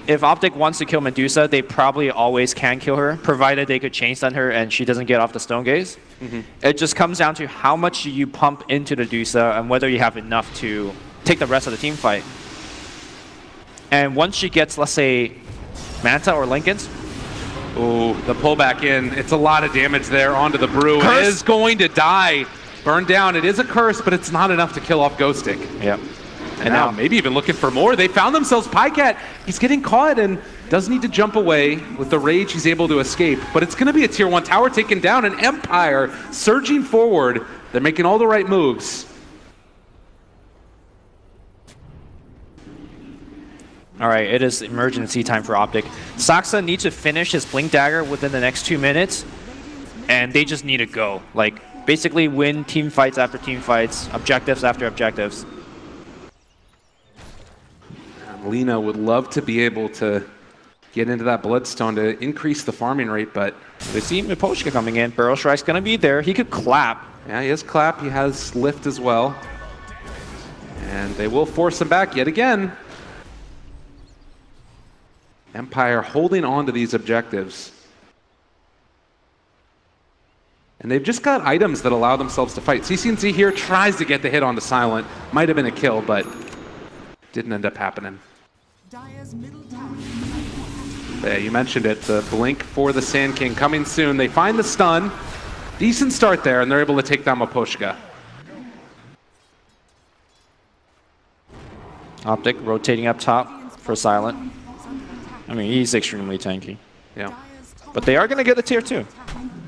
Speaker 6: if OpTic wants to kill Medusa, they probably always can kill her, provided they could chain stun her and she doesn't get off the Stone Gaze. It just comes down to how much you pump into the Medusa and whether you have enough to take the rest of the team fight. And once she gets, let's say, Manta or Linken's.
Speaker 5: Ooh, the pullback in. It's a lot of damage there onto the Brew. It is going to die. Burned down. It is a curse, but it's not enough to kill off Ghostic.
Speaker 6: Yep.
Speaker 5: And now maybe even looking for more. They found themselves Pycat. He's getting caught and does need to jump away. With the rage, he's able to escape. But it's going to be a tier 1 tower taken down. An Empire surging forward. They're making all the right moves.
Speaker 6: All right, it is emergency time for OpTic. Saksa needs to finish his Blink Dagger within the next 2 minutes. And they just need to go. Like, basically win team fights after team fights, objectives after objectives.
Speaker 5: Lina would love to be able to get into that Bloodstone to increase the farming rate, but
Speaker 6: they see Miposhka coming in. Burrow Strike's going to be there. He could clap.
Speaker 5: Yeah, he has clap. He has lift as well. And they will force him back yet again. Empire holding on to these objectives. And they've just got items that allow themselves to fight. CCNC here tries to get the hit onto Silent. Might have been a kill, but didn't end up happening. Yeah, you mentioned it. The blink for the Sand King coming soon. They find the stun. Decent start there, and they're able to take down Miposhka.
Speaker 6: OpTic rotating up top for Silent. I mean, he's extremely tanky.
Speaker 5: Yeah.
Speaker 6: But they are going to get a tier 2.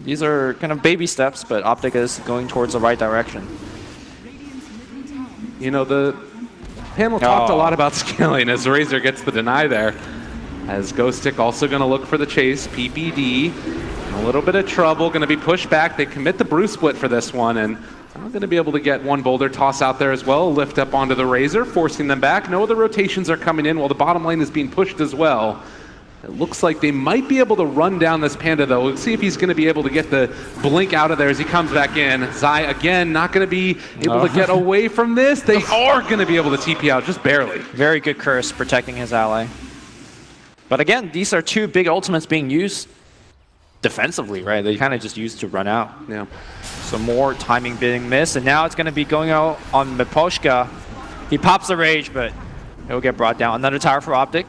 Speaker 6: These are kind of baby steps, but OpTic is going towards the right direction.
Speaker 5: You know, the panel talked a lot about scaling as Razor gets the deny there. As Ghostic also going to look for the chase. PPD, in a little bit of trouble, going to be pushed back. They commit the brew split for this one, and I'm going to be able to get one boulder toss out there as well. Lift up onto the Razor, forcing them back. No other rotations are coming in while the bottom lane is being pushed as well. It looks like they might be able to run down this Panda, though. We'll see if he's going to be able to get the blink out of there as he comes back in. Zai, again, not going to be able to get away from this. They are going to be able to TP out, just barely.
Speaker 6: Very good curse protecting his ally. But again, these are 2 big ultimates being used defensively, right? They kind of just used to run out.
Speaker 5: Yeah.
Speaker 6: So more timing being missed, and now it's going to be going out on Miposhka. He pops the rage, but he'll get brought down. Another tower for OpTic.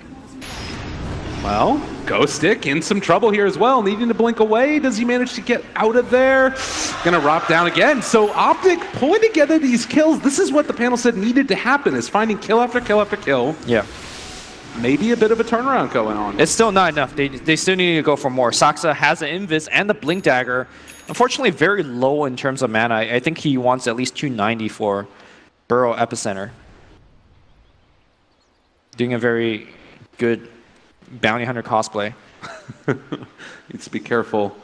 Speaker 5: Well, Ghostic in some trouble here as well, needing to blink away. Does he manage to get out of there? Gonna drop down again. So OpTic pulling together these kills. This is what the panel said needed to happen, is finding kill after kill after kill.
Speaker 6: Yeah.
Speaker 5: Maybe a bit of a turnaround going on.
Speaker 6: It's still not enough. They still need to go for more. Saksa has an Invis and the Blink Dagger. Unfortunately, very low in terms of mana. I think he wants at least 290 for Burrow Epicenter. Doing a very good Bounty Hunter cosplay.
Speaker 5: Needs to be careful.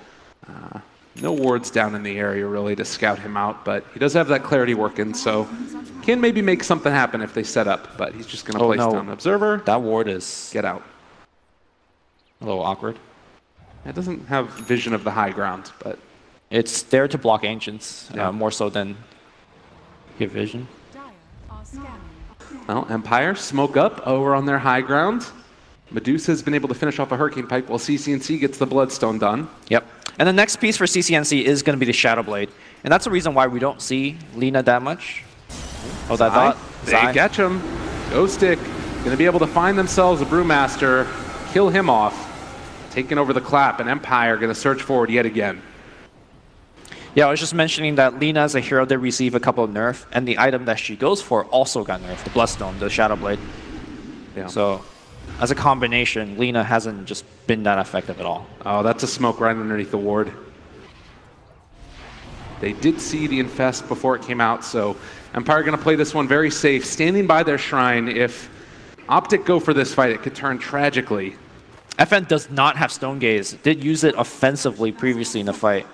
Speaker 5: No wards down in the area really to scout him out, but he does have that clarity working, so can maybe make something happen if they set up, but he's just going to place down an observer.
Speaker 6: That ward is
Speaker 5: Get out.
Speaker 6: a little awkward.
Speaker 5: It doesn't have vision of the high ground, but
Speaker 6: It's there to block Ancients,
Speaker 5: Yeah.
Speaker 6: more so than give vision.
Speaker 5: well, Empire smoke up over on their high ground. Medusa has been able to finish off a Hurricane Pike while CCNC gets the Bloodstone done.
Speaker 6: Yep. And the next piece for CCNC is going to be the Shadow Blade. And that's the reason why we don't see Lina that much. Oh, that thought?
Speaker 5: They catch him. OpTic going to be able to find themselves a Brewmaster, kill him off, taking over the clap, and Empire going to search forward yet again.
Speaker 6: Yeah, I was just mentioning that Lina as a hero did receive a couple of nerfs, and the item that she goes for also got nerfed, the Bloodstone, the Shadow Blade.
Speaker 5: Yeah.
Speaker 6: So, as a combination, Lina hasn't just been that effective at all.
Speaker 5: Oh, that's a smoke right underneath the ward. They did see the Infest before it came out, so Empire going to play this one very safe, standing by their shrine. If OpTic go for this fight, it could turn tragically.
Speaker 6: FN does not have Stone Gaze. Did use it offensively previously in the fight.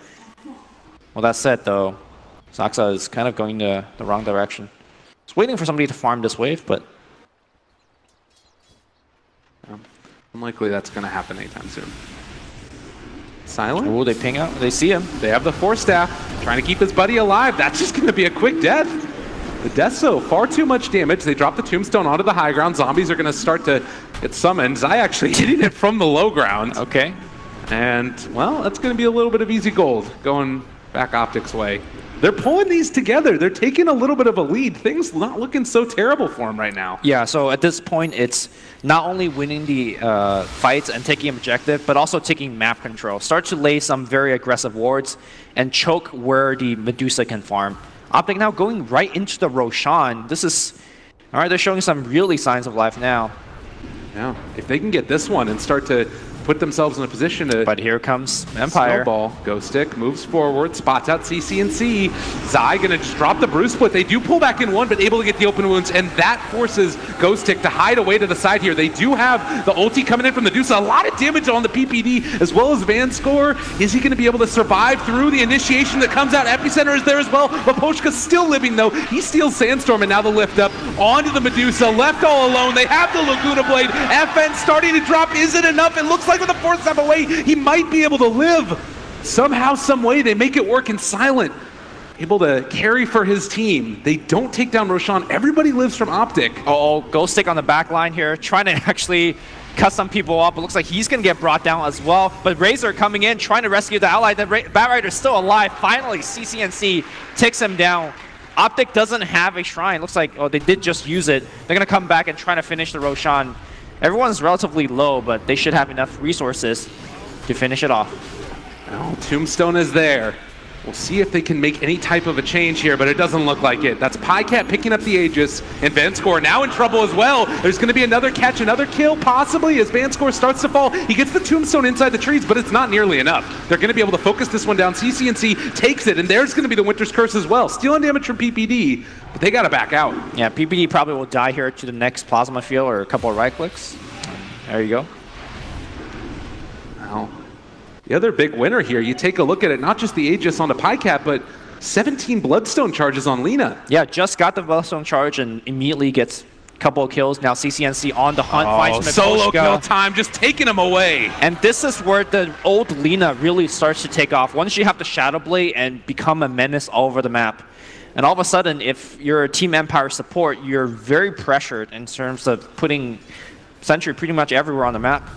Speaker 6: Well, that said, though, Saksa is kind of going the wrong direction. Just waiting for somebody to farm this wave, but
Speaker 5: Unlikely that's going to happen anytime soon. Silent?
Speaker 6: will they ping out? They see him.
Speaker 5: They have the Force Staff, trying to keep his buddy alive. That's just going to be a quick death. The death, so far too much damage. They drop the Tombstone onto the high ground. Zombies are going to start to get summoned. Zai actually hitting it from the low ground.
Speaker 6: Okay.
Speaker 5: And, well, that's going to be a little bit of easy gold going back OpTic's way. They're pulling these together. They're taking a little bit of a lead. Things not looking so terrible for them right now.
Speaker 6: Yeah, so at this point, it's not only winning the fights and taking objective, but also taking map control. Start to lay some very aggressive wards and choke where the Medusa can farm. OpTic now going right into the Roshan. This is... Alright, they're showing some really signs of life now.
Speaker 5: Yeah, if they can get this one and start to put themselves in a position to...
Speaker 6: But here comes Empire.
Speaker 5: Snowball, Ghostic moves forward, spots out CCNC. Zai gonna just drop the Brew Split. They do pull back in one, but able to get the open wounds, and that forces Ghostic to hide away to the side here. They do have the ulti coming in from the Deuce. A lot of damage on the PPD, as well as Vanscore. Is he gonna be able to survive through the initiation that comes out? Epicenter is there as well. Maposhka's still living though. He steals Sandstorm, and now the lift up onto the Medusa. Left all alone. They have the Laguna Blade. FN starting to drop. Is it enough? It looks like with the fourth step away, he might be able to live. Somehow, some way, they make it work in Silent. Able to carry for his team. They don't take down Roshan. Everybody lives from OpTic.
Speaker 6: Oh, Ghostic on the back line here, trying to actually cut some people off. It looks like he's going to get brought down as well. But Razor coming in, trying to rescue the ally. The Batrider's still alive. Finally, CCNC takes him down. OpTic doesn't have a shrine. Looks like, oh, they did just use it. They're going to come back and try to finish the Roshan. Everyone's relatively low, but they should have enough resources to finish it off.
Speaker 5: Well, Tombstone is there. We'll see if they can make any type of a change here, but it doesn't look like it. That's Pycat picking up the Aegis, and Vanscore now in trouble as well. There's going to be another catch, another kill, possibly, as Vanscore starts to fall. He gets the Tombstone inside the trees, but it's not nearly enough. They're going to be able to focus this one down. CCNC takes it, and there's going to be the Winter's Curse as well. Stealing damage from PPD, but they got to back out.
Speaker 6: Yeah, PPD probably will die here to the next Plasma Field or a couple of right clicks. There you go.
Speaker 5: Well, the other big winner here, you take a look at it, not just the Aegis on the Pycat, but 17 Bloodstone charges on Lina.
Speaker 6: Yeah, just got the Bloodstone charge and immediately gets a couple of kills. Now CCNC on the hunt, finds
Speaker 5: solo
Speaker 6: Maposhka.
Speaker 5: kill time, just taking him away.
Speaker 6: And this is where the old Lina really starts to take off. Once you have the Shadow Blade and become a menace all over the map. And all of a sudden, if you're a Team Empire support, you're very pressured in terms of putting Sentry pretty much everywhere on the map.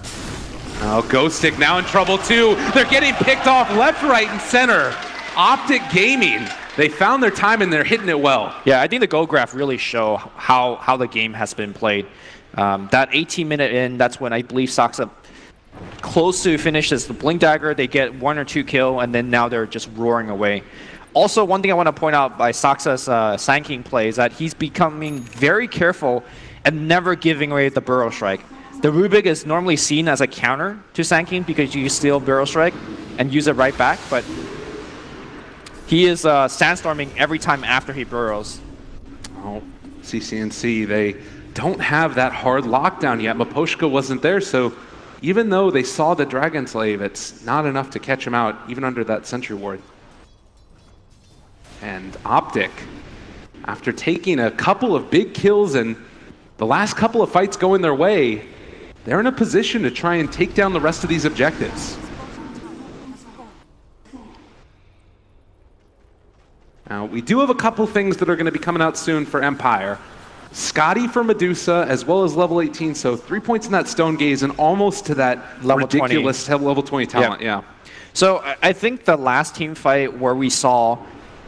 Speaker 5: Oh, Ghostic now in trouble too. They're getting picked off left, right, and center. OpTic Gaming, they found their time and they're hitting it well.
Speaker 6: Yeah, I think the goal graph really show how the game has been played. That 18-minute in, that's when I believe Saksa close to finishes the Blink Dagger. They get 1 or 2 kill, and then now they're just roaring away. Also, one thing I want to point out by Saksa's Sand King play is that he's becoming very careful and never giving away the Burrow Strike. The Rubik is normally seen as a counter to Sand King because you steal Burrow Strike and use it right back, but he is sandstorming every time after he burrows.
Speaker 5: Oh, CCNC, they don't have that hard lockdown yet. Maposhka wasn't there, so even though they saw the Dragon Slave, it's not enough to catch him out, even under that Sentry Ward. And OpTic, after taking a couple of big kills and the last couple of fights going their way, they're in a position to try and take down the rest of these objectives. Now, we do have a couple things that are going to be coming out soon for Empire. Scotty for Medusa, as well as level 18, so 3 points in that Stone Gaze and almost to that
Speaker 6: level
Speaker 5: ridiculous
Speaker 6: 20.
Speaker 5: level 20 talent, yeah.
Speaker 6: So I think the last team fight where we saw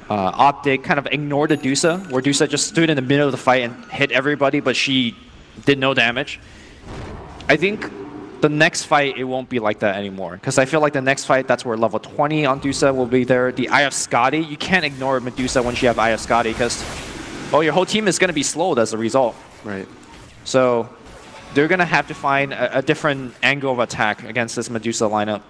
Speaker 6: OpTic kind of ignore the Dusa, where Dusa just stood in the middle of the fight and hit everybody, but she did no damage. I think the next fight, it won't be like that anymore. Because I feel like the next fight, that's where level 20 on Dusa will be there. The Eye of Scotty, you can't ignore Medusa once you have Eye of Scotty, because your whole team is going to be slowed as a result.
Speaker 5: Right.
Speaker 6: So they're going to have to find a different angle of attack against this Medusa lineup.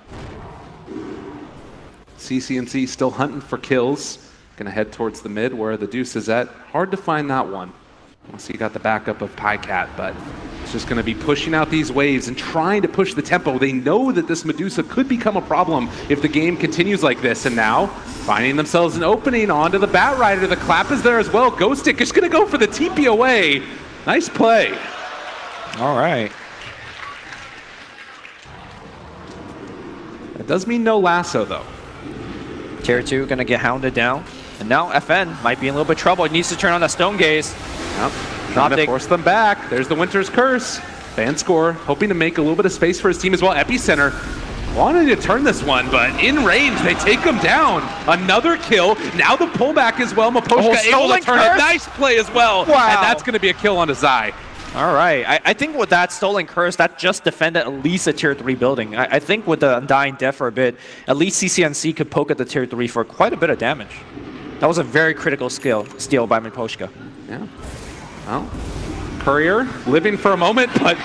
Speaker 5: CCNC still hunting for kills. Going to head towards the mid where the Deuce is at. Hard to find that one. Once you got the backup of PyCat, but it's just going to be pushing out these waves and trying to push the tempo. They know that this Medusa could become a problem if the game continues like this, and now finding themselves an opening onto the Bat Rider. The clap is there as well. Ghostic is going to go for the TP away. Nice play.
Speaker 6: All right.
Speaker 5: That does mean no lasso, though.
Speaker 6: Tier 2 going to get hounded down. And now FN might be in a little bit of trouble. He needs to turn on the Stone Gaze.
Speaker 5: Yep. Trying to force them back. There's the Winter's Curse. Vanscore hoping to make a little bit of space for his team as well. Epicenter wanting to turn this one, but in range, they take him down. Another kill. Now the pullback as well. Maposhka able to turn it. Nice play as well.
Speaker 6: Wow.
Speaker 5: And that's going to be a kill onto Zai.
Speaker 6: All right. I think with that Stolen Curse, that just defended at least a Tier 3 building. I think with the Undying Death for a bit, at least CCNC could poke at the Tier 3 for quite a bit of damage. That was a very critical steal by Maposhka.
Speaker 5: Yeah. Well, Courier living for a moment, but,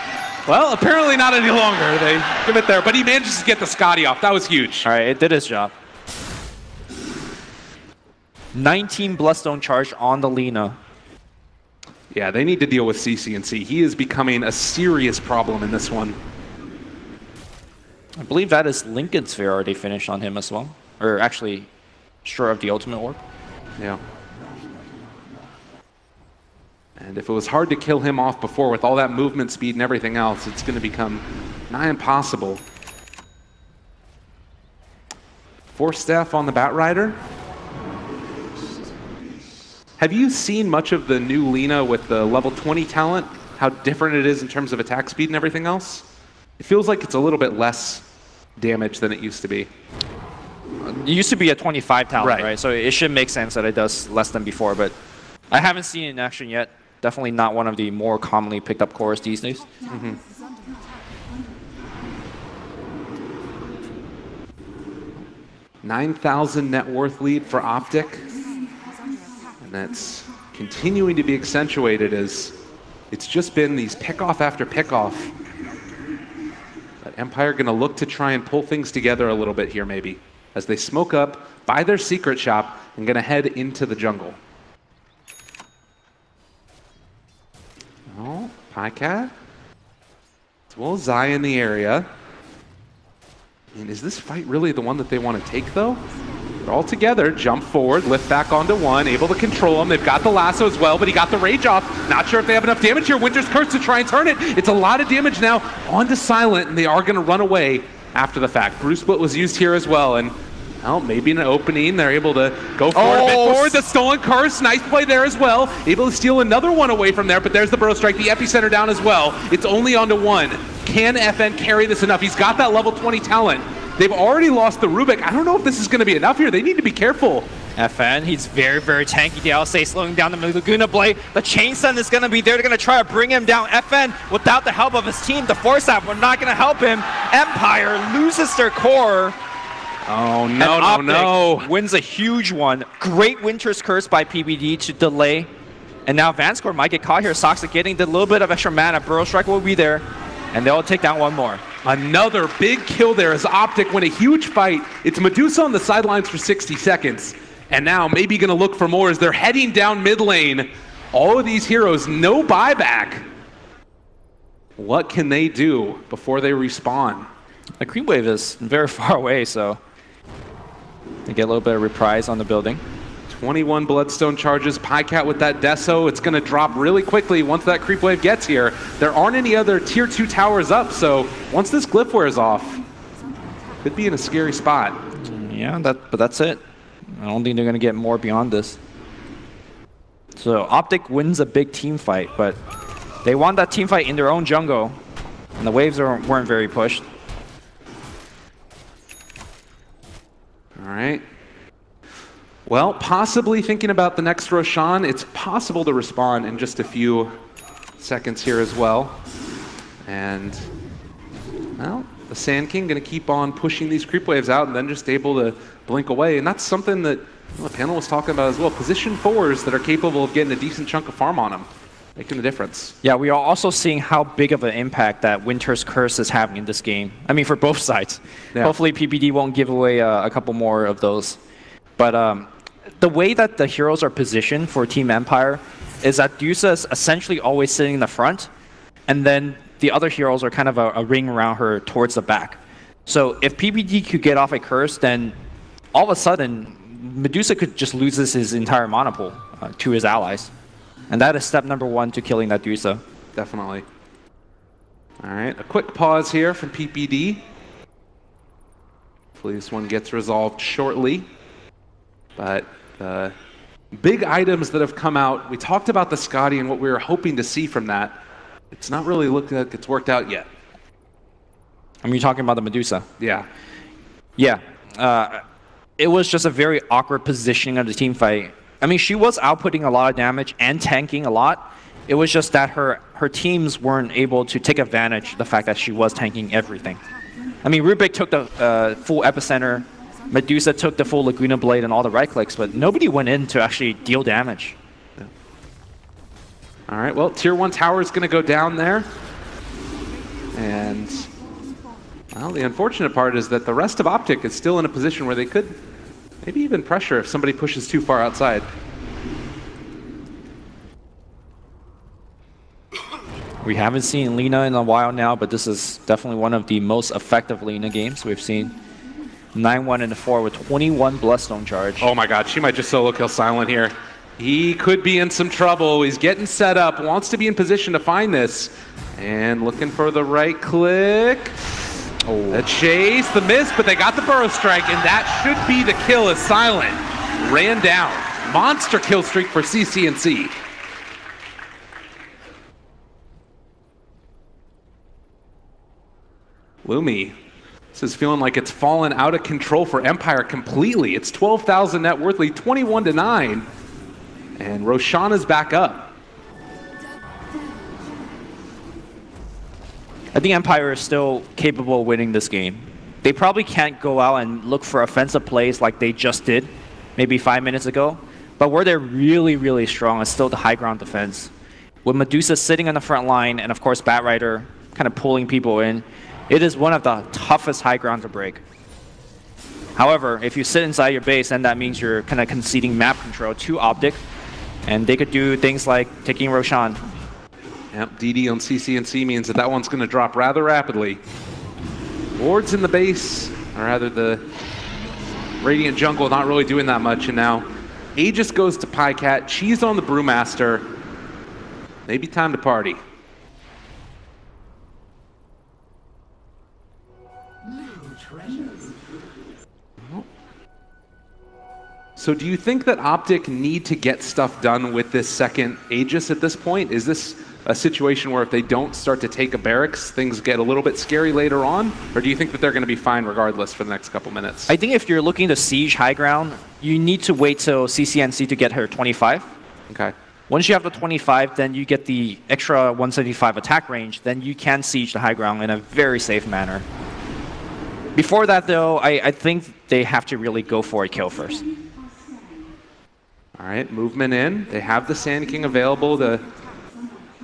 Speaker 5: well, apparently not any longer. They give it there, but he manages to get the Scotty off. That was huge.
Speaker 6: All right, it did its job. 19 Bloodstone charge on the Lina.
Speaker 5: Yeah, they need to deal with CCNC. He is becoming a serious problem in this one.
Speaker 6: I believe that is Lincoln Sphere already finished on him as well. Or actually, short of the Ultimate Orb.
Speaker 5: Yeah. And if it was hard to kill him off before with all that movement speed and everything else, it's going to become nigh impossible. Force staff on the Bat Rider. Have you seen much of the new Lina with the level 20 talent? How different it is in terms of attack speed and everything else? It feels like it's a little bit less damage than it used to be.
Speaker 6: It used to be a 25 talent, right? So it should make sense that it does less than before, but I haven't seen it in action yet. Definitely not one of the more commonly picked up cores these days.
Speaker 5: 9,000 net worth lead for OpTic. And that's continuing to be accentuated as it's just been these pickoff after pickoff. But Empire going to look to try and pull things together a little bit here maybe, as they smoke up, buy their secret shop, and going to head into the jungle. Oh, PyCat. As well as Zai in the area. And is this fight really the one that they want to take, though? They're all together, jump forward, lift back onto one, able to control him. They've got the lasso as well, but he got the rage off. Not sure if they have enough damage here. Winter's Curse to try and turn it. It's a lot of damage now onto Silent, and they are going to run away after the fact. Bruce Split was used here as well, and well, maybe an opening. They're able to go forward a bit forward. The Stolen Curse, nice play there as well. Able to steal another one away from there, but there's the Burrow Strike, the Epicenter down as well. It's only onto one. Can FN carry this enough? He's got that level 20 talent. They've already lost the Rubik. I don't know if this is going to be enough here. They need to be careful.
Speaker 6: FN, he's very, very tanky. The LSA slowing down the Laguna Blade. The Chain Stun is going to be there. They're going to try to bring him down. FN, without the help of his team, the Force App, we're not going to help him. Empire loses their core.
Speaker 5: Oh, no, no.
Speaker 6: Wins a huge one. Great Winter's Curse by PBD to delay. And now Vanscore might get caught here. Soxa getting the little bit of extra mana. Burrow Strike will be there. And they'll take down one more.
Speaker 5: Another big kill there as OpTic win a huge fight. It's Medusa on the sidelines for 60 seconds. And now maybe going to look for more as they're heading down mid lane. All of these heroes, no buyback. What can they do before they respawn?
Speaker 6: The creep wave is very far away, so they get a little bit of reprise on the building.
Speaker 5: 21 Bloodstone charges. Pycat with that Deso. It's going to drop really quickly once that creep wave gets here. There aren't any other tier 2 towers up, so once this glyph wears off, could be in a scary spot.
Speaker 6: Yeah, but that's it. I don't think they're going to get more beyond this. So OpTic wins a big team fight, but they won that team fight in their own jungle, and the waves weren't very pushed.
Speaker 5: All right. Well, possibly thinking about the next Roshan, it's possible to respawn in just a few seconds here as well. And, well, the Sand King going to keep on pushing these creep waves out and then just able to blink away. And that's something that the panel was talking about as well. Position 4s that are capable of getting a decent chunk of farm on them, making the difference.
Speaker 6: Yeah, we are also seeing how big of an impact that Winter's Curse is having in this game. I mean, for both sides.
Speaker 5: Yeah.
Speaker 6: Hopefully PPD won't give away a couple more of those. But the way that the heroes are positioned for Team Empire is that Dusa is essentially always sitting in the front, and then the other heroes are kind of a ring around her towards the back. So if PPD could get off a curse, then all of a sudden, Medusa could just lose his entire mana pool to his allies. And that is step number 1 to killing that Dusa.
Speaker 5: Definitely. All right, a quick pause here from PPD. Hopefully this one gets resolved shortly. But the big items that have come out, we talked about the Scotty and what we were hoping to see from that. It's not really looking like it's worked out yet.
Speaker 6: I mean, you're talking about the Medusa.
Speaker 5: Yeah.
Speaker 6: Yeah. It was just a very awkward positioning of the team fight. I mean, she was outputting a lot of damage and tanking a lot. It was just that her teams weren't able to take advantage of the fact that she was tanking everything. I mean, Rubik took the full epicenter. Medusa took the full Laguna Blade and all the right clicks, but nobody went in to actually deal damage.
Speaker 5: Yeah. All right, well, tier 1 tower is going to go down there. And, well, the unfortunate part is that the rest of OpTic is still in a position where they could maybe even pressure if somebody pushes too far outside.
Speaker 6: We haven't seen Lina in a while now, but this is definitely one of the most effective Lina games we've seen. 9-1 in the 4 with 21 Bloodstone charge.
Speaker 5: Oh my god, she might just solo kill Silent here. He could be in some trouble. He's getting set up, wants to be in position to find this. And looking for the right click. Oh. The chase, the miss, but they got the Burrow Strike, and that should be the kill as Silent ran down. Monster kill streak for CCNC. Lumi. This is feeling like it's fallen out of control for Empire completely. It's 12,000 net worth lead, 21-9. And Roshan is back up.
Speaker 6: I think Empire is still capable of winning this game. They probably can't go out and look for offensive plays like they just did maybe 5 minutes ago. But where they're really, really strong is still the high ground defense. With Medusa sitting on the front line and, of course, Batrider kind of pulling people in, it is one of the toughest high ground to break. However, if you sit inside your base, then that means you're kind of conceding map control to OpTic, and they could do things like taking Roshan.
Speaker 5: Yep, DD on CCNC means that one's going to drop rather rapidly. Wards in the base, or rather the Radiant jungle not really doing that much, and now Aegis goes to Pycat, Cheese on the Brewmaster. Maybe time to party. So do you think that OpTic need to get stuff done with this second Aegis at this point? Is this a situation where if they don't start to take a barracks, things get a little bit scary later on? Or do you think that they're going to be fine regardless for the next couple minutes?
Speaker 6: I think if you're looking to siege high ground, you need to wait till CCNC to get her 25.
Speaker 5: Okay.
Speaker 6: Once you have the 25, then you get the extra 175 attack range, then you can siege the high ground in a very safe manner. Before that, though, I think they have to really go for a kill first.
Speaker 5: All right, movement in. They have the Sand King available. The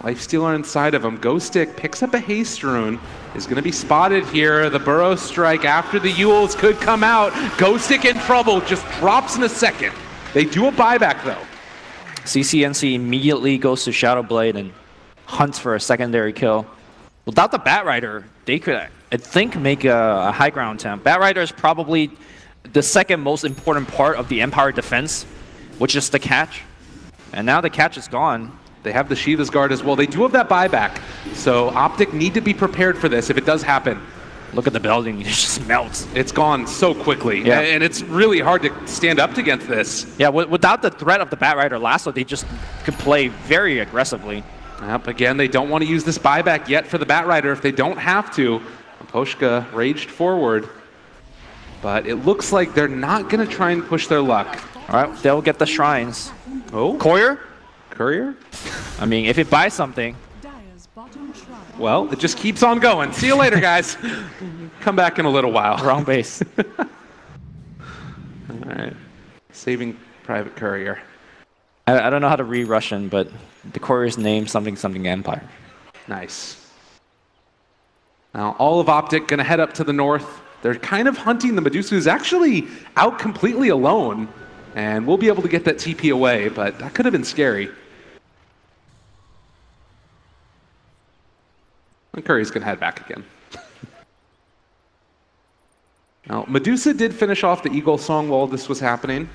Speaker 5: Lifestealer inside of him. Ghostic picks up a Haste Rune. Is going to be spotted here. The Burrow Strike after the Yules could come out. Ghostic in trouble. Just drops in a second. They do a buyback, though.
Speaker 6: CCNC immediately goes to Shadow Blade and hunts for a secondary kill. Without the Batrider, they could, I think, make a high ground attempt. Batrider is probably the second most important part of the Empire defense, which is the catch. And now the catch is gone.
Speaker 5: They have the Shiva's Guard as well. They do have that buyback. So OpTic need to be prepared for this if it does happen.
Speaker 6: Look at the building, it just melts.
Speaker 5: It's gone so quickly,
Speaker 6: yeah.
Speaker 5: And it's really hard to stand up against this.
Speaker 6: Yeah, without the threat of the Batrider lasso, they just could play very aggressively.
Speaker 5: Yep, again, they don't want to use this buyback yet for the Batrider if they don't have to. Poshka raged forward, but it looks like they're not going to try and push their luck.
Speaker 6: All right, they'll get the shrines.
Speaker 5: Oh, Courier?
Speaker 6: I mean, if it buys something.
Speaker 5: Well, it just keeps on going. See you later, guys. Come back in a little while.
Speaker 6: Wrong base.
Speaker 5: All right. Saving Private Courier.
Speaker 6: I don't know how to read Russian, but the Courier's name, something Empire.
Speaker 5: Nice. Now, all of OpTic going to head up to the north. They're kind of hunting the Medusa, who's actually out completely alone. And we'll be able to get that TP away, but that could have been scary. And Curry's going to head back again. Now, Medusa did finish off the Eagle song while this was happening.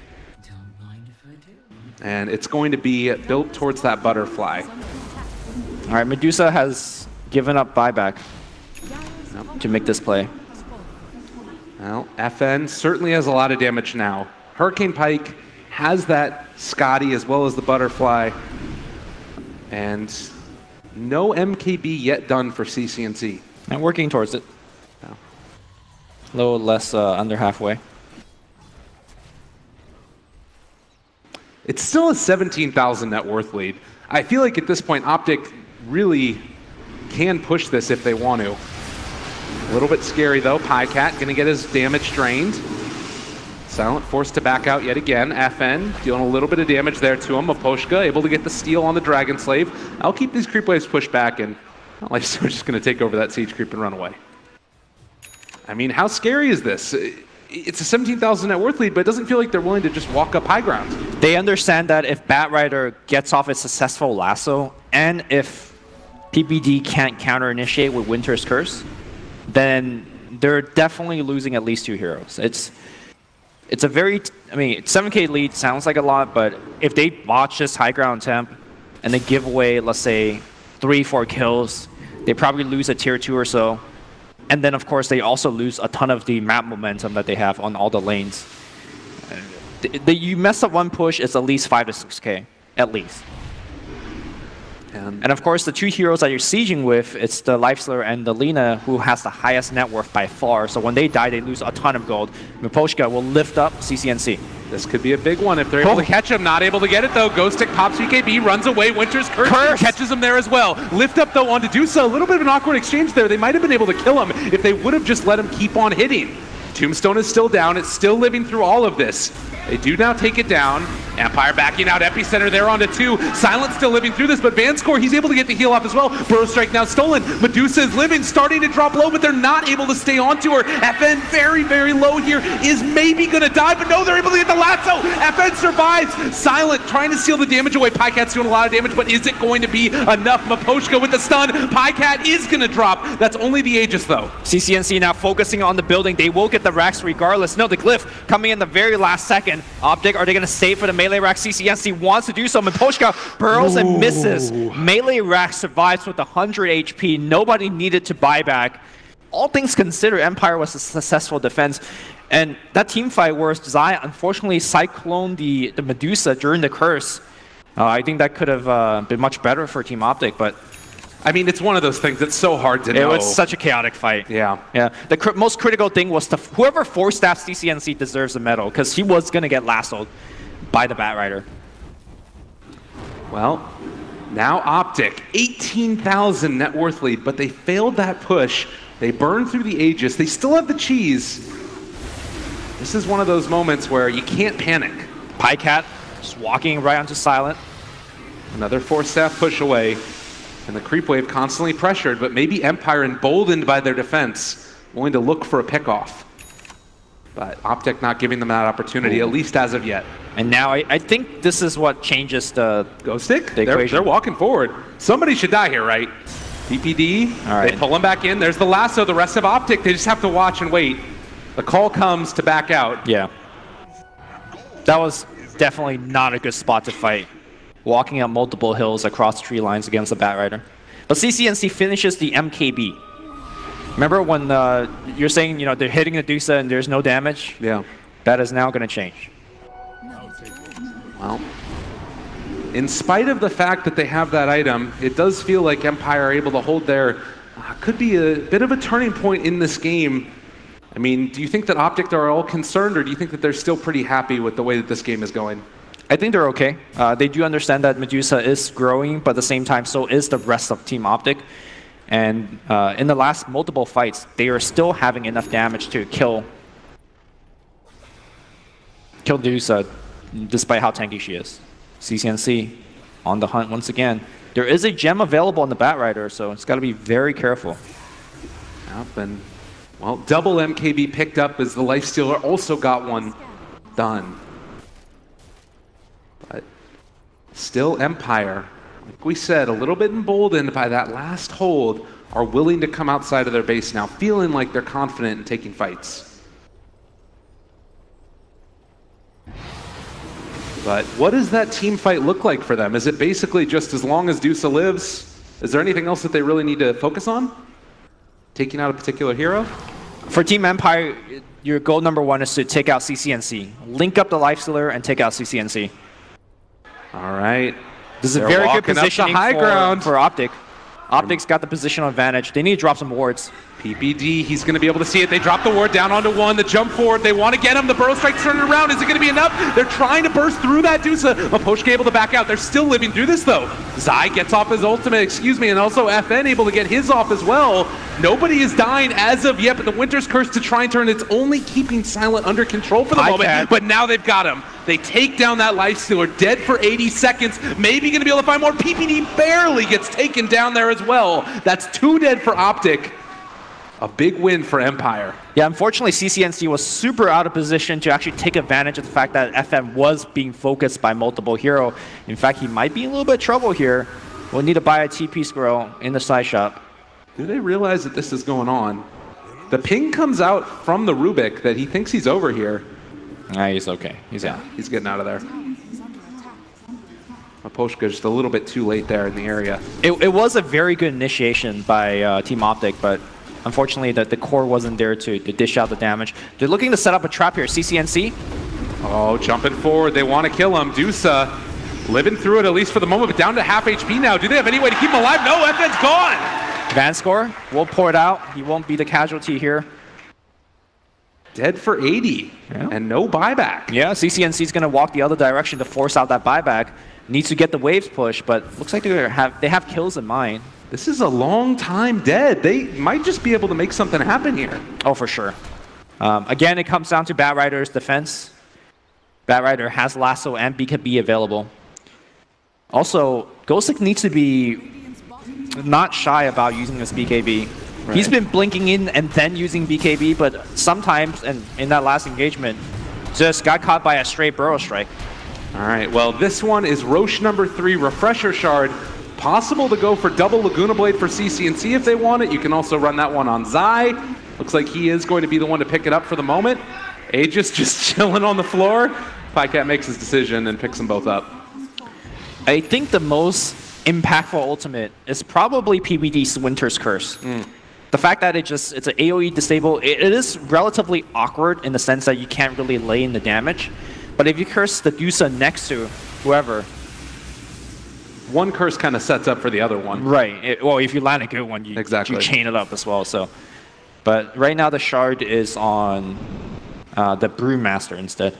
Speaker 5: And it's going to be built towards that butterfly.
Speaker 6: All right, Medusa has given up buyback to make this play.
Speaker 5: Well, FN certainly has a lot of damage now. Hurricane Pike has that Scotty as well as the butterfly. And no MKB yet done for CCNC.
Speaker 6: And working towards it.
Speaker 5: No.
Speaker 6: A little less under halfway.
Speaker 5: It's still a 17,000 net worth lead. I feel like at this point, OpTic really can push this if they want to. A little bit scary though. Pycat going to get his damage drained. Silent forced to back out yet again. FN dealing a little bit of damage there to him. Aposhka able to get the steal on the Dragon Slave. I'll keep these creep waves pushed back, and not like so just going to take over that siege creep and run away. I mean, how scary is this? It's a 17,000 net worth lead, but it doesn't feel like they're willing to just walk up high ground.
Speaker 6: They understand that if Batrider gets off its successful lasso, and if PPD can't counter-initiate with Winter's Curse, then they're definitely losing at least 2 heroes. It's a very, I mean, 7k lead sounds like a lot, but if they botch this high ground temp and they give away, let's say, 3-4 kills, they probably lose a tier 2 or so. And then, of course, they also lose a ton of the map momentum that they have on all the lanes. You mess up one push, it's at least 5 to 6k, at least. And of course, the 2 heroes that you're sieging with, it's the Lifestealer and the Lina, who has the highest net worth by far. So when they die, they lose a ton of gold. Miposhka will lift up CCNC.
Speaker 5: This could be a big one if they're able to catch him. Not able to get it though. Ghostic pops BKB, runs away. Winter's Curse catches him there as well. Lift up though onto Dusa. A little bit of an awkward exchange there. They might have been able to kill him if they would have just let him keep on hitting. Tombstone is still down. It's still living through all of this. They do now take it down. Empire backing out. Epicenter there onto 2. Silent still living through this, but Vanscore, he's able to get the heal off as well. Burrow Strike now stolen. Medusa is living, starting to drop low, but they're not able to stay onto her. FN very, very low here, is maybe going to die, but no, they're able to get the lasso. FN survives. Silent trying to steal the damage away. Pycat's doing a lot of damage, but is it going to be enough? Maposhka with the stun. Pycat is going to drop. That's only the Aegis though.
Speaker 6: CCNC now focusing on the building. They will get the racks regardless. No, the Glyph coming in the very last second. OpTic, are they going to save for the melee rack? CCNC wants to do so. Miposhka burrows and misses. Melee rack survives with 100 HP. Nobody needed to buy back. All things considered, Empire was a successful defense. And that team fight where Zai unfortunately cycloned the Medusa during the curse, I think that could have been much better for Team OpTic, but
Speaker 5: I mean, it's one of those things that's so hard to know.
Speaker 6: It was such a chaotic fight.
Speaker 5: Yeah.
Speaker 6: Yeah. The most critical thing was whoever force-staffed CCNC deserves a medal, because he was going to get lassoed by the Batrider.
Speaker 5: Well, now OpTic, 18,000 net worth lead, but they failed that push. They burned through the Aegis. They still have the cheese. This is one of those moments where you can't panic.
Speaker 6: Pycat just walking right onto Silent.
Speaker 5: Another force staff push away. And the creep wave constantly pressured, but maybe Empire emboldened by their defense, willing to look for a pickoff. But OpTic not giving them that opportunity, at least as of yet.
Speaker 6: And now I think this is what changes the
Speaker 5: Ghostic?
Speaker 6: equation.
Speaker 5: They're walking forward. Somebody should die here, right? PPD,
Speaker 6: All right.
Speaker 5: they pull him back in. There's the lasso. The rest of OpTic, they just have to watch and wait. The call comes to back out.
Speaker 6: Yeah. That was definitely not a good spot to fight. Walking up multiple hills across tree lines against the Batrider. But CCNC finishes the MKB. Remember when you're saying, they're hitting the Dusa and there's no damage?
Speaker 5: Yeah.
Speaker 6: That is now going to change.
Speaker 5: Well, in spite of the fact that they have that item, it does feel like Empire are able to hold their... could be a bit of a turning point in this game. I mean, do you think that OpTic are all concerned, or do you think that they're still pretty happy with the way that this game is going?
Speaker 6: I think they're okay. They do understand that Medusa is growing, but at the same time, so is the rest of Team OpTic. And in the last multiple fights, they are still having enough damage to kill Medusa, despite how tanky she is. CCNC on the hunt once again. There is a gem available on the Batrider, so it's got to be very careful.
Speaker 5: Yep, and well, double MKB picked up as the Lifestealer also got one done. But still Empire, like we said, a little bit emboldened by that last hold, are willing to come outside of their base now, feeling like they're confident in taking fights. But what does that team fight look like for them? Is it basically just as long as Dusa lives? Is there anything else that they really need to focus on? Taking out a particular hero?
Speaker 6: For Team Empire, your goal number one is to take out CCNC. Link up the Lifestealer and take out CCNC.
Speaker 5: All right.
Speaker 6: This is a very good positioning
Speaker 5: high ground
Speaker 6: for OpTic. OpTic's got the positional advantage. They need to drop some wards.
Speaker 5: PPD, he's going to be able to see it. They drop the ward down onto one. The jump forward, they want to get him. The burrow strike's turning around. Is it going to be enough? They're trying to burst through that Dusa. Maposhka able to back out. They're still living through this, though. Zai gets off his ultimate, and also FN able to get his off as well. Nobody is dying as of yet, but the Winter's Curse to try and turn, it's only keeping Silent under control for the moment, but now they've got him. They take down that Lifestealer, dead for 80 seconds, maybe going to be able to find more. PPD barely gets taken down there as well. That's 2 dead for OpTic. A big win for Empire.
Speaker 6: Yeah, unfortunately, CCNC was super out of position to actually take advantage of the fact that FM was being focused by multiple hero. In fact, he might be in a little bit of trouble here. We'll need to buy a TP scroll in the side shop.
Speaker 5: Do they realize that this is going on? The ping comes out from the Rubik that he thinks he's over here.
Speaker 6: Nah, he's okay. He's out.
Speaker 5: He's getting out of there. Maposhka just a little bit too late there in the area.
Speaker 6: It was a very good initiation by Team OpTic, but unfortunately the core wasn't there to dish out the damage. They're looking to set up a trap here. CCNC.
Speaker 5: Oh, jumping forward. They want to kill him. Dusa living through it, at least for the moment, but down to half HP now. Do they have any way to keep him alive? No, FN's gone.
Speaker 6: Vanscore will pour it out. He won't be the casualty here.
Speaker 5: Dead for 80, and no buyback.
Speaker 6: Yeah, CCNC's going to walk the other direction to force out that buyback. Needs to get the waves push, but looks like they have kills in mind.
Speaker 5: This is a long time dead. They might just be able to make something happen here.
Speaker 6: Oh, for sure. Again, it comes down to Batrider's defense. Batrider has Lasso and BKB available. Also, Ghostic needs to be not shy about using this BKB. Right. He's been blinking in and then using BKB, but sometimes, and in that last engagement, just got caught by a straight burrow strike.
Speaker 5: All right, well, this one is Roche number 3, Refresher Shard. Possible to go for double Laguna Blade for CCNC if they want it. You can also run that one on Zai. Looks like he is going to be the one to pick it up for the moment. Aegis just chilling on the floor. Pycat makes his decision and picks them both up.
Speaker 6: I think the most impactful ultimate is probably PBD's Winter's Curse. The fact that it's an AoE disable, it is relatively awkward in the sense that you can't really lay in the damage. But if you curse the Dusa next to whoever,
Speaker 5: one curse kind of sets up for the other one.
Speaker 6: Right. Well, if you land a good one, you chain it up as well. So, but right now the shard is on the Brewmaster instead.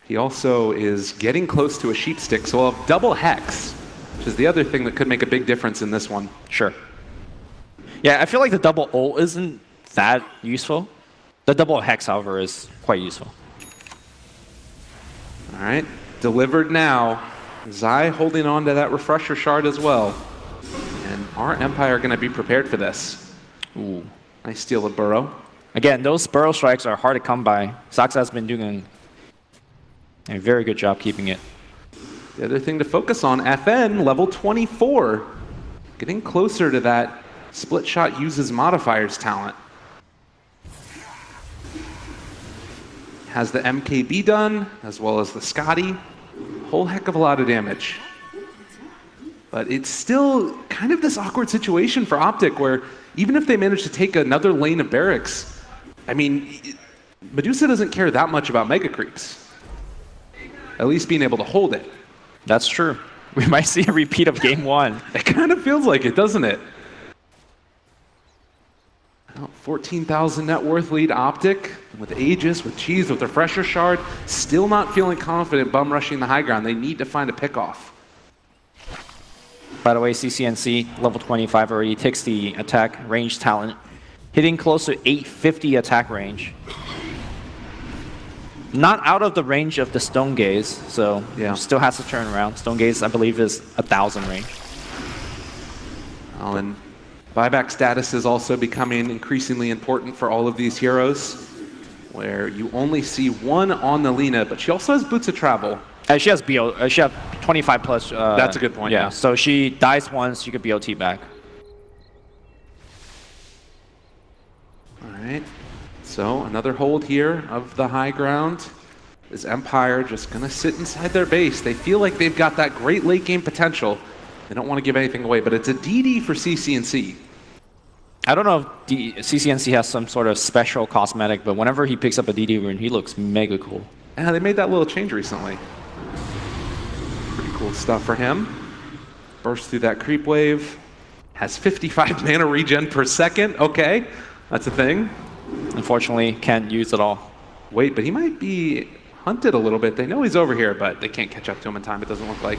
Speaker 5: He also is getting close to a sheep stick, so we'll have double Hex, which is the other thing that could make a big difference in this one.
Speaker 6: Sure. Yeah, I feel like the double ult isn't that useful. The double Hex, however, is quite useful.
Speaker 5: All right, delivered now. Zai holding on to that Refresher Shard as well. And our Empire are going to be prepared for this.
Speaker 6: Ooh.
Speaker 5: Nice steal of Burrow.
Speaker 6: Again, those Burrow strikes are hard to come by. Saxa has been doing a very good job keeping it.
Speaker 5: The other thing to focus on, FN, level 24. getting closer to that split shot uses modifiers talent. Has the MKB done, as well as the Scotty. Whole heck of a lot of damage. But it's still kind of this awkward situation for OpTic where even if they manage to take another lane of barracks, I mean, Medusa doesn't care that much about mega creeps. At least being able to hold it.
Speaker 6: That's true. We might see a repeat of game 1.
Speaker 5: It kind of feels like it, doesn't it? 14,000 net worth lead OpTic with Aegis, with Cheese, with Refresher Shard. Still not feeling confident bum rushing the high ground. They need to find a pickoff.
Speaker 6: By the way, CCNC, level 25 already takes the attack range talent, hitting close to 850 attack range. Not out of the range of the Stone Gaze, so still has to turn around. Stone Gaze, I believe, is 1,000 range.
Speaker 5: Oh, and buyback status is also becoming increasingly important for all of these heroes, where you only see one on the Lina, but she also has Boots of Travel.
Speaker 6: She has BO. She has 25 plus.
Speaker 5: That's a good point.
Speaker 6: Yeah. So she dies once, she could BOT back.
Speaker 5: All right. So another hold here of the high ground. Is Empire just gonna sit inside their base? They feel like they've got that great late game potential. They don't want to give anything away, but it's a DD for CCNC.
Speaker 6: I don't know if CCNC has some sort of special cosmetic, but whenever he picks up a DD rune, he looks mega cool.
Speaker 5: Yeah, they made that little change recently. Pretty cool stuff for him. Bursts through that creep wave. Has 55 mana regen per second. Okay, that's a thing.
Speaker 6: Unfortunately, can't use it all.
Speaker 5: Wait, but he might be hunted a little bit. They know he's over here, but they can't catch up to him in time, it doesn't look like.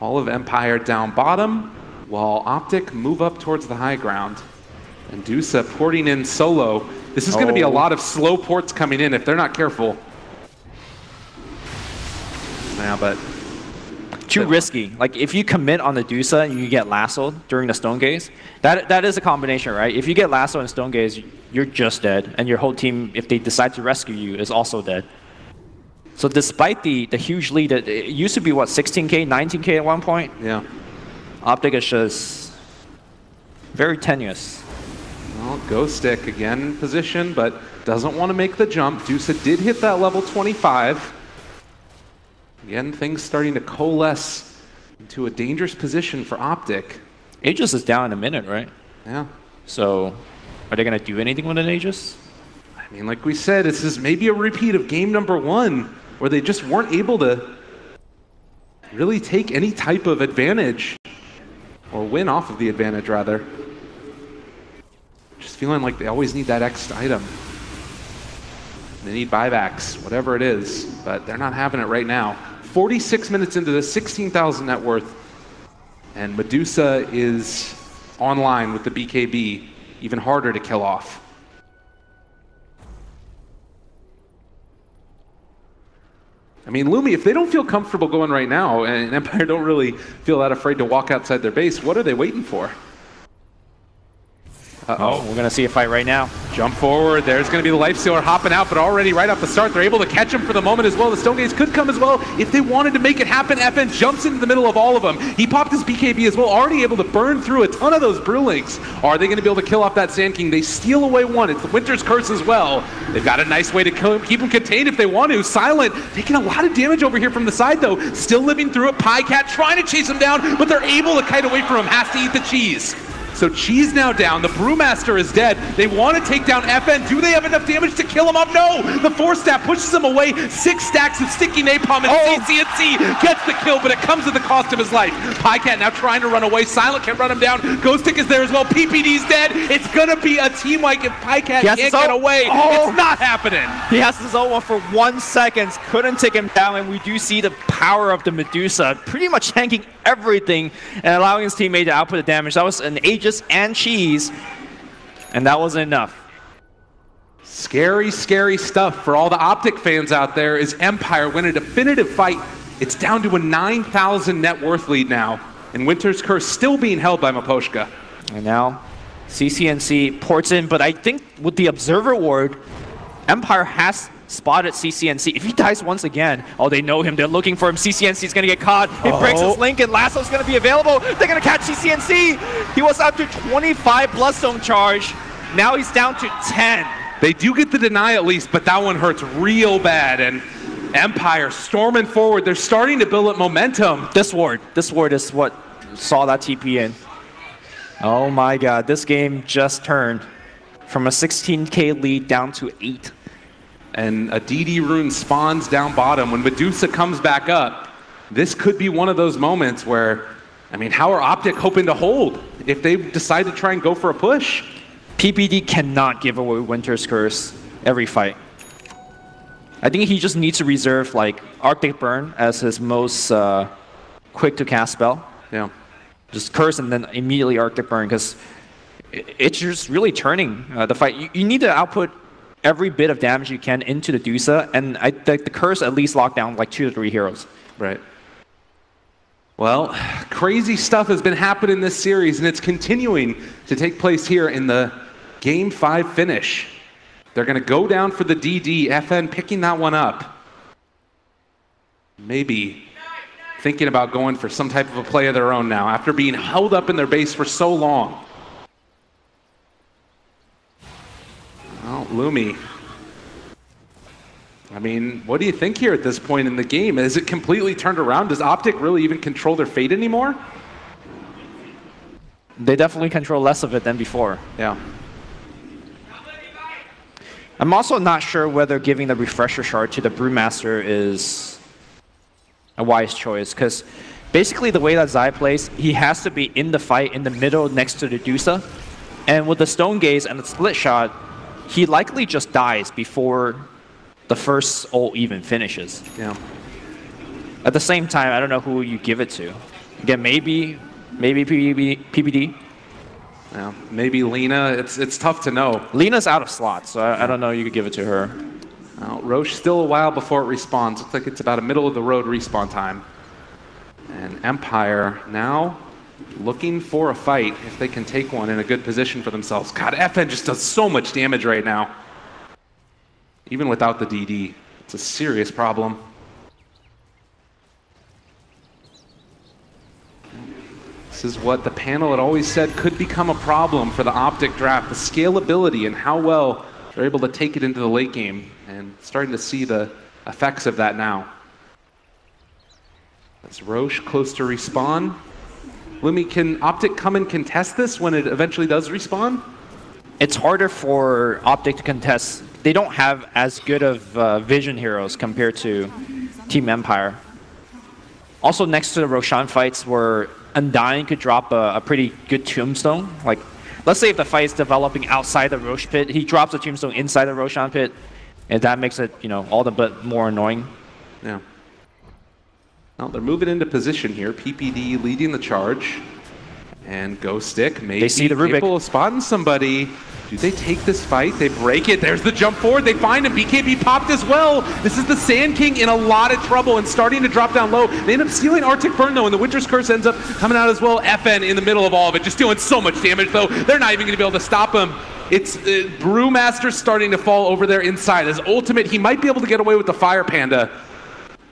Speaker 5: All of Empire down bottom, while OpTic move up towards the high ground. And Dusa porting in solo. This is going to be a lot of slow ports coming in if they're not careful. Yeah, but
Speaker 6: too risky. Like if you commit on the Dusa and you get lassoed during the Stone Gaze, that is a combination, right? If you get lassoed and Stone Gaze, you're just dead, and your whole team, if they decide to rescue you, is also dead. So despite the huge lead, it used to be what, 16K, 19K at one point.
Speaker 5: Yeah.
Speaker 6: OpTic is just very tenuous.
Speaker 5: Well, Ghost Stick again in position, but doesn't want to make the jump. Dusa did hit that level 25. Again, things starting to coalesce into a dangerous position for OpTic.
Speaker 6: Aegis is down in a minute, right?
Speaker 5: Yeah.
Speaker 6: So are they going to do anything with an Aegis?
Speaker 5: I mean, like we said, this is maybe a repeat of game number 1, where they just weren't able to really take any type of advantage, or win off of the advantage, rather. Just feeling like they always need that X item. They need buybacks, whatever it is, but they're not having it right now. 46 minutes into the 16,000 net worth, and Medusa is online with the BKB, even harder to kill off. I mean, Lumi, if they don't feel comfortable going right now, and Empire don't really feel that afraid to walk outside their base, what are they waiting for?
Speaker 6: Uh-oh, we're going to see a fight right now.
Speaker 5: Jump forward, there's going to be the Lifestealer hopping out, but already right off the start, they're able to catch him for the moment as well. The Stone Gaze could come as well if they wanted to make it happen. FN jumps into the middle of all of them. He popped his BKB as well, already able to burn through a ton of those Brewlings. Are they going to be able to kill off that Sand King? They steal away one. It's the Winter's Curse as well. They've got a nice way to kill him, keep him contained if they want to. Silent, taking a lot of damage over here from the side though. Still living through it. Pycat trying to chase him down, but they're able to kite away from him. Has to eat the cheese. So Cheese now down, the Brewmaster is dead. They want to take down FN. Do they have enough damage to kill him up? No! The 4-stat pushes him away. 6 stacks of sticky napalm, and CCNC gets the kill, but it comes at the cost of his life. Pycat now trying to run away. Silent can run him down. Ghost Stick is there as well. PPD's dead. It's gonna be a team like if Pycat can't get away. It's not happening.
Speaker 6: He has his own one for 1 second. Couldn't take him down, and we do see the power of the Medusa pretty much tanking everything and allowing his teammate to output the damage. That was an Aegis and Cheese, and that wasn't enough.
Speaker 5: Scary, scary stuff for all the OpTic fans out there as Empire win a definitive fight. It's down to a 9,000 net worth lead now, and Winter's Curse still being held by Miposhka.
Speaker 6: And now CCNC ports in, but I think with the Observer Ward, Empire has spotted CCNC. If he dies once again, oh, they know him. They're looking for him. CCNC's going to get caught. He breaks his link, and Lasso's going to be available. They're going to catch CCNC. He was up to 25 Bloodstone charge. Now he's down to 10.
Speaker 5: They do get the deny at least, but that one hurts real bad. And Empire storming forward. They're starting to build up momentum.
Speaker 6: This ward is what saw that TP in. Oh my god, this game just turned from a 16k lead down to 8.
Speaker 5: And a DD rune spawns down bottom. When Medusa comes back up, this could be one of those moments where, I mean, how are OpTic hoping to hold if they decide to try and go for a push?
Speaker 6: PPD cannot give away Winter's Curse every fight. I think he just needs to reserve like Arctic Burn as his most quick to cast spell.
Speaker 5: Yeah.
Speaker 6: Just Curse and then immediately Arctic Burn, because it's just really turning the fight. You need to output every bit of damage you can into the Dusa, and I think the Curse at least lock down like 2 to 3 heroes.
Speaker 5: Right. Well, crazy stuff has been happening this series, and it's continuing to take place here in the Game 5 finish. They're going to go down for the DD. FN picking that one up. Maybe thinking about going for some type of a play of their own now after being held up in their base for so long. Well, Lumi. I mean, what do you think here at this point in the game? Is it completely turned around? Does OpTic really even control their fate anymore?
Speaker 6: They definitely control less of it than before.
Speaker 5: Yeah.
Speaker 6: I'm also not sure whether giving the refresher shard to the Brewmaster is a wise choice, because basically the way that Zai plays, he has to be in the fight in the middle next to the Dusa, and with the Stone Gaze and the Split Shot, he likely just dies before the first ult even finishes.
Speaker 5: Yeah.
Speaker 6: At the same time, I don't know who you give it to. Again, maybe PPD.
Speaker 5: Yeah, maybe Lina. It's tough to know.
Speaker 6: Lina's out of slots, so I don't know you could give it to her.
Speaker 5: Well, Roche still a while before it respawns. Looks like it's about a middle of the road respawn time. And Empire now looking for a fight if they can take one in a good position for themselves. God, FN just does so much damage right now. Even without the DD, it's a serious problem. This is what the panel had always said could become a problem for the OpTic draft, the scalability and how well they're able to take it into the late game, and starting to see the effects of that now. As Roche close to respawn. Lumi, can OpTic come and contest this when it eventually does respawn?
Speaker 6: It's harder for OpTic to contest. They don't have as good of vision heroes compared to Team Empire. Also, next to the Roshan fights where Undying could drop a pretty good tombstone. Like, let's say if the fight is developing outside the Roche pit, he drops a tombstone inside the Roshan pit, and that makes it, you know, all the bit more annoying.
Speaker 5: Yeah. Well, they're moving into position here. PPD leading the charge. And Ghost Stick may
Speaker 6: they see the Rubik.
Speaker 5: Capable of spotting somebody. Do they take this fight? They break it. There's the jump forward. They find him. BKB popped as well. This is the Sand King in a lot of trouble and starting to drop down low. They end up stealing Arctic Burn though, and the Winter's Curse ends up coming out as well. FN in the middle of all of it, just doing so much damage though. They're not even going to be able to stop him. It's Brewmaster starting to fall over there inside. His ultimate, he might be able to get away with the Fire Panda.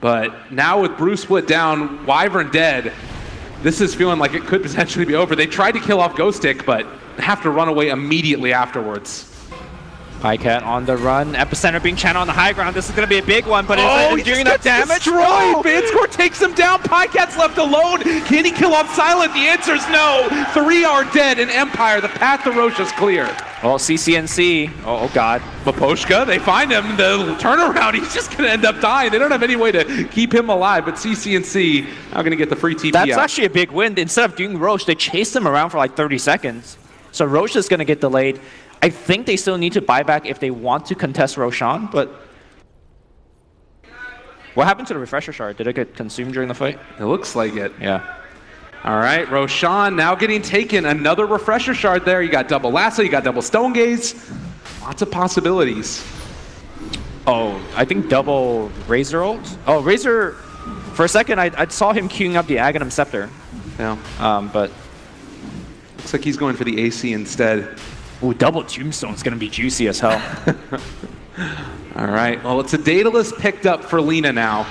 Speaker 5: But now with Brew split down, Wyvern dead, this is feeling like it could potentially be over. They tried to kill off Ghost Stick, but have to run away immediately afterwards.
Speaker 6: Pycat on the run. Epicenter being channeled on the high ground. This is going to be a big one, but is it doing enough damage?
Speaker 5: Destroyed! Vanscore takes him down. Pycat's left alone. Can he kill off Silent? The answer is no. 3 are dead, and Empire, the path to Roche is clear.
Speaker 6: Well, CCNC. Oh god.
Speaker 5: Maposhka, they find him. The turnaround, he's just going to end up dying. They don't have any way to keep him alive, but CCNC now going to get the free TP
Speaker 6: That's
Speaker 5: out.
Speaker 6: actually a big win. Instead of doing Roche, they chased him around for like 30 seconds. So Roche is going to get delayed. I think they still need to buy back if they want to contest Roshan, but what happened to the refresher shard? Did it get consumed during the fight?
Speaker 5: It looks like it.
Speaker 6: Yeah.
Speaker 5: All right, Roshan now getting taken. Another refresher shard there. You got double lasso, you got double stone gaze. Lots of possibilities.
Speaker 6: Oh, I think double Razor ult. Oh, Razor, for a second I saw him queuing up the Aghanim Scepter.
Speaker 5: Yeah.
Speaker 6: But
Speaker 5: looks like he's going for the AC instead.
Speaker 6: ooh, double Tombstone is going to be juicy as hell.
Speaker 5: All right, well, it's a Daedalus picked up for Lina now.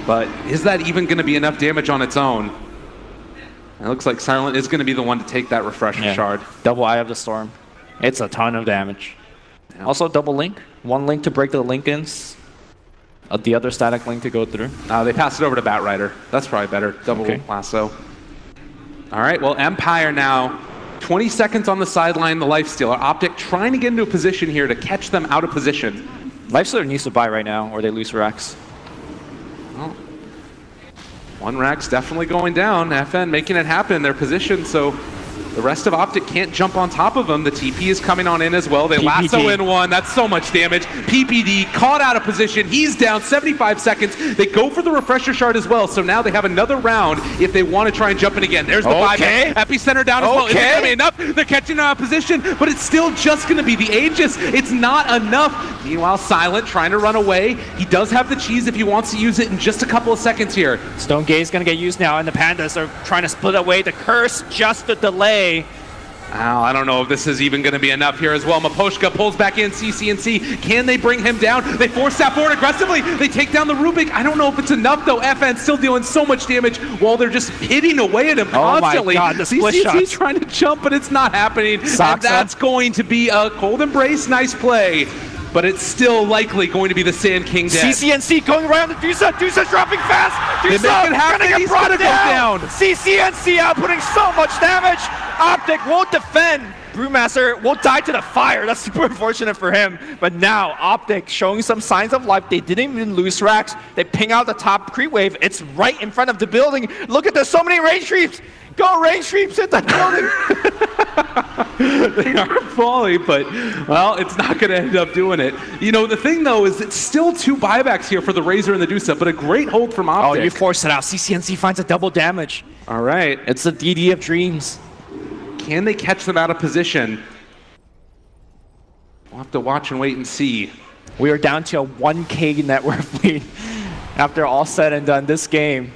Speaker 5: But is that even going to be enough damage on its own? It looks like Silent is going to be the one to take that Refresher Shard.
Speaker 6: Double Eye of the Storm. It's a ton of damage. Yeah. Also double Link. One Link to break the Link-ins. The other static Link to go through.
Speaker 5: They pass it over to Batrider. That's probably better. Double lasso. All right, well, Empire now. 20 seconds on the sideline, the Lifestealer. OpTic trying to get into a position here to catch them out of position.
Speaker 6: Lifestealer needs to buy right now, or they lose Rax.
Speaker 5: Well, one Rax definitely going down. FN making it happen in their position, so the rest of OpTic can't jump on top of them. The TP is coming on in as well. They lasso in one. That's so much damage. PPD caught out of position. He's down 75 seconds. They go for the Refresher Shard as well, so now they have another round if they want to try and jump in again. There's the buyback. Epicenter down as well. Is it going to be enough? They're catching out of position, but it's still just going to be the Aegis. It's not enough. Meanwhile, Silent trying to run away. He does have the cheese if he wants to use it in just a couple of seconds here.
Speaker 6: Stone Gate is going to get used now, and the Pandas are trying to split away. The curse, just the delay.
Speaker 5: I don't know if this is even going to be enough here as well. Miposhka pulls back in CCNC. Can they bring him down? They force that forward aggressively. They take down the Rubik. I don't know if it's enough, though. FN's still dealing so much damage while they're just hitting away at him constantly.
Speaker 6: Oh my God, the split shots.
Speaker 5: Trying to jump, but it's not happening. And that's going to be a cold embrace. Nice play. But it's still likely going to be the Sand King dead.
Speaker 6: CCNC going around the Dusa. Dusa's dropping fast.
Speaker 5: Dusa gonna get brought down.
Speaker 6: CCNC outputting so much damage. OpTic won't defend. Brewmaster will die to the fire. That's super unfortunate for him. But now OpTic showing some signs of life. They didn't even lose Rax. They ping out the top creep wave. It's right in front of the building. Look at there's so many range creeps. Go range creeps, hit that building.
Speaker 5: They are falling, but, well, it's not going to end up doing it. You know, the thing, though, is it's still two buybacks here for the Razor and the Dusa, but a great hold from OpTic.
Speaker 6: Oh, you forced it out. CCNC finds a double damage.
Speaker 5: All right.
Speaker 6: It's the DD of dreams.
Speaker 5: Can they catch them out of position? We'll have to watch and wait and see.
Speaker 6: We are down to a 1K net worth lead after all said and done this game.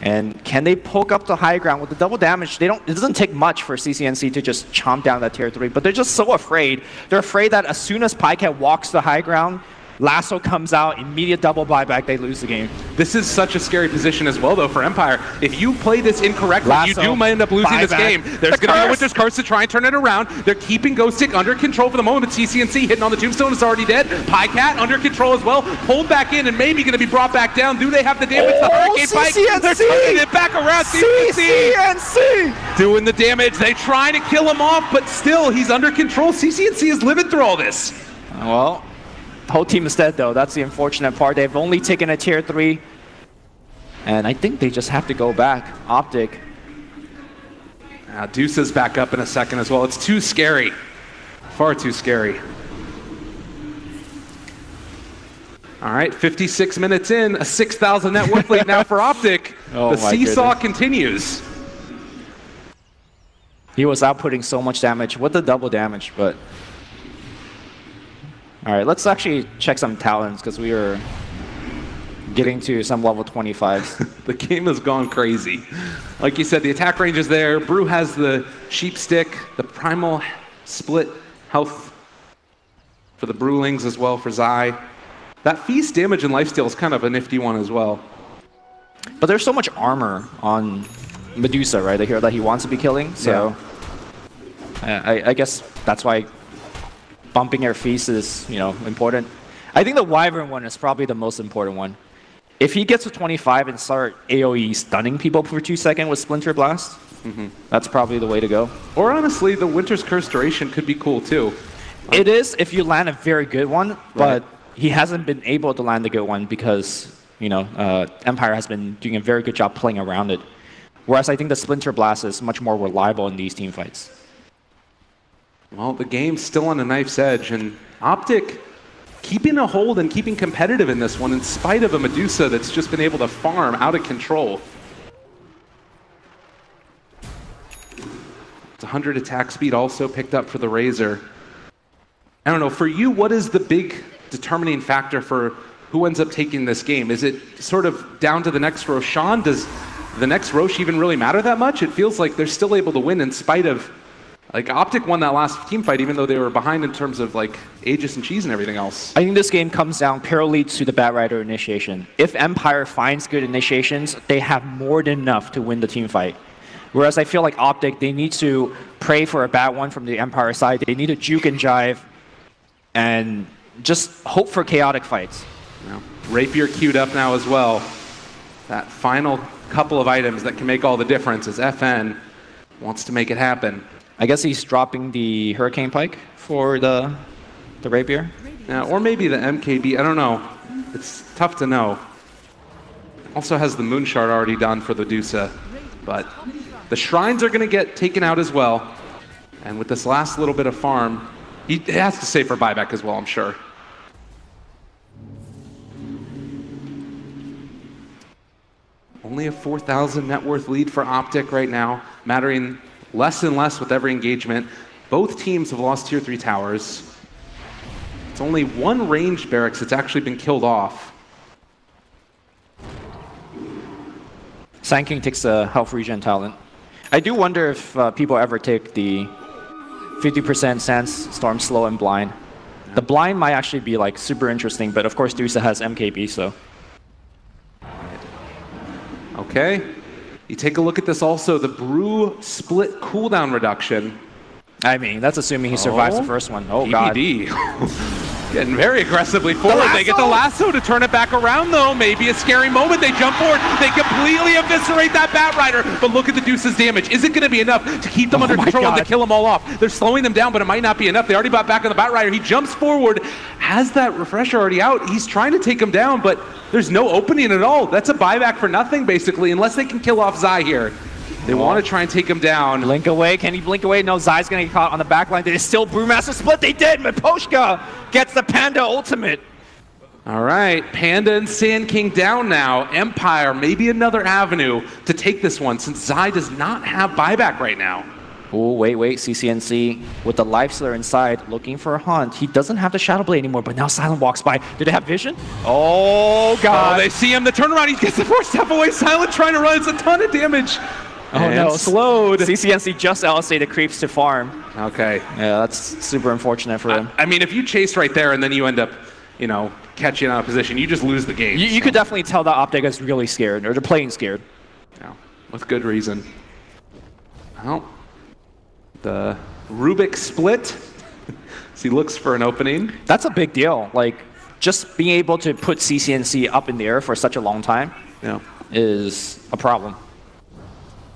Speaker 6: And can they poke up the high ground with the double damage? It doesn't take much for CCNC to just chomp down that tier 3, but they're just so afraid. They're afraid that as soon as Pycat walks the high ground, Lasso comes out, immediate double buyback, they lose the game.
Speaker 5: This is such a scary position as well, though, for Empire. If you play this incorrectly, you do might end up losing this game. There's going to be a Winter's Curse to try and turn it around. They're keeping Ghostic under control for the moment, but CCNC hitting on the Tombstone is already dead. Pycat under control as well, pulled back in and maybe going to be brought back down. Do they have the damage? The Hurricane Pike, they're turning it back around. CCNC doing the damage. They try to kill him off, but still, he's under control. CCNC is living through all this.
Speaker 6: Well, the whole team is dead, though. That's the unfortunate part. They've only taken a tier 3. And I think they just have to go back. OpTic.
Speaker 5: Deuce's back up in a second as well. It's too scary. Far too scary. All right, 56 minutes in. A 6,000 net worth lead now for OpTic. The seesaw continues.
Speaker 6: He was outputting so much damage with the double damage, but... All right, let's actually check some talents because we are getting to some level 25s.
Speaker 5: The game has gone crazy. Like you said, the attack range is there. Brew has the sheep stick, the primal split health for the Brewlings as well for Zai. That feast damage and lifesteal is kind of a nifty one as well.
Speaker 6: But there's so much armor on Medusa, right? The hero that he wants to be killing. So I guess that's why bumping your feast is, important. I think the Wyvern one is probably the most important one. If he gets to 25 and start AoE stunning people for 2 seconds with Splinter Blast, that's probably the way to go.
Speaker 5: Or honestly, the Winter's Curse duration could be cool too.
Speaker 6: It is if you land a very good one, but he hasn't been able to land a good one because, Empire has been doing a very good job playing around it. Whereas I think the Splinter Blast is much more reliable in these team fights.
Speaker 5: Well, the game's still on a knife's edge, and OpTic keeping a hold and keeping competitive in this one in spite of a Medusa that's just been able to farm out of control. It's 100 attack speed also picked up for the Razor. I don't know, for you, what is the big determining factor for who ends up taking this game? Is it sort of down to the next Roshan? Does the next Rosh even really matter that much? It feels like they're still able to win in spite of Like, OpTic won that last team fight, even though they were behind in terms of, like, Aegis and Cheese and everything else.
Speaker 6: I think this game comes down purely to the Batrider initiation. If Empire finds good initiations, they have more than enough to win the team fight. Whereas I feel like OpTic, they need to pray for a bad one from the Empire side. They need to juke and jive and just hope for chaotic fights.
Speaker 5: Well, Rapier queued up now as well. That final couple of items that can make all the difference as FN wants to make it happen.
Speaker 6: I guess he's dropping the Hurricane Pike for the Rapier.
Speaker 5: Yeah, or maybe the MKB, I don't know. It's tough to know. Also has the Moon Shard already done for the Dusa, but the Shrines are going to get taken out as well. And with this last little bit of farm, he has to save for buyback as well, I'm sure. Only a 4,000 net worth lead for OpTic right now, mattering less and less with every engagement. Both teams have lost tier 3 towers. It's only one ranged barracks that's actually been killed off.
Speaker 6: Sand King takes a health regen talent. I do wonder if people ever take the 50% Sandstorm slow and blind. The blind might actually be like super interesting, but of course Dusa has MKB, so.
Speaker 5: Okay. You take a look at this also, the Brew split cooldown reduction.
Speaker 6: I mean, that's assuming he survives the first one. Oh,
Speaker 5: EPD. God. Getting very aggressively forward. They get the lasso to turn it back around, though. Maybe a scary moment. They jump forward. They completely eviscerate that Batrider. But look at the Deuce's damage. Is it going to be enough to keep them under control and to kill them all off? They're slowing them down, but it might not be enough. They already bought back on the Batrider. He jumps forward, has that refresher already out. He's trying to take him down, but there's no opening at all. That's a buyback for nothing, basically, unless they can kill off Zai here. They want to try and take him down.
Speaker 6: Blink away. Can he blink away? No, Zai's going to get caught on the back line. They still Brewmaster split. They did. Miposhka gets the Panda ultimate.
Speaker 5: All right. Panda and Sand King down now. Empire, maybe another avenue to take this one since Zai does not have buyback right now.
Speaker 6: Oh, wait. CCNC with the Lifestealer inside looking for a hunt. He doesn't have the Shadow Blade anymore, but now Silent walks by. Did they have vision? Oh, God.
Speaker 5: Oh, they see him. The turnaround. He gets the first step away. Silent trying to run. It's a ton of damage.
Speaker 6: Oh no, slowed. CCNC just LSA the creeps to farm.
Speaker 5: Okay.
Speaker 6: Yeah, that's super unfortunate for him.
Speaker 5: I mean, if you chase right there and then you end up, you know, catching out of position, you just lose the game.
Speaker 6: You could definitely tell that OpTic is really scared, or they're playing scared.
Speaker 5: Yeah, with good reason. Well, the Rubik split. As he looks for an opening.
Speaker 6: That's a big deal. Like, just being able to put CCNC up in the air for such a long time is a problem.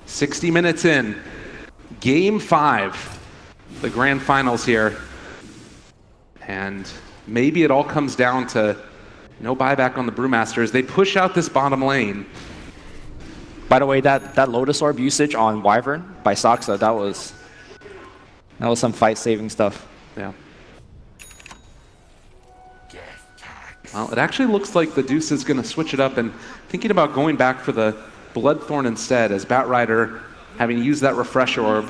Speaker 5: 60 minutes in, game 5, the grand finals here. And maybe it all comes down to no buyback on the Brewmasters. They push out this bottom lane.
Speaker 6: By the way, that Lotus Orb usage on Wyvern by Saksa, that was some fight-saving stuff.
Speaker 5: Yeah. Well, it actually looks like the Deuce is going to switch it up and thinking about going back for the Bloodthorn instead, as Batrider, having used that Refresher Orb.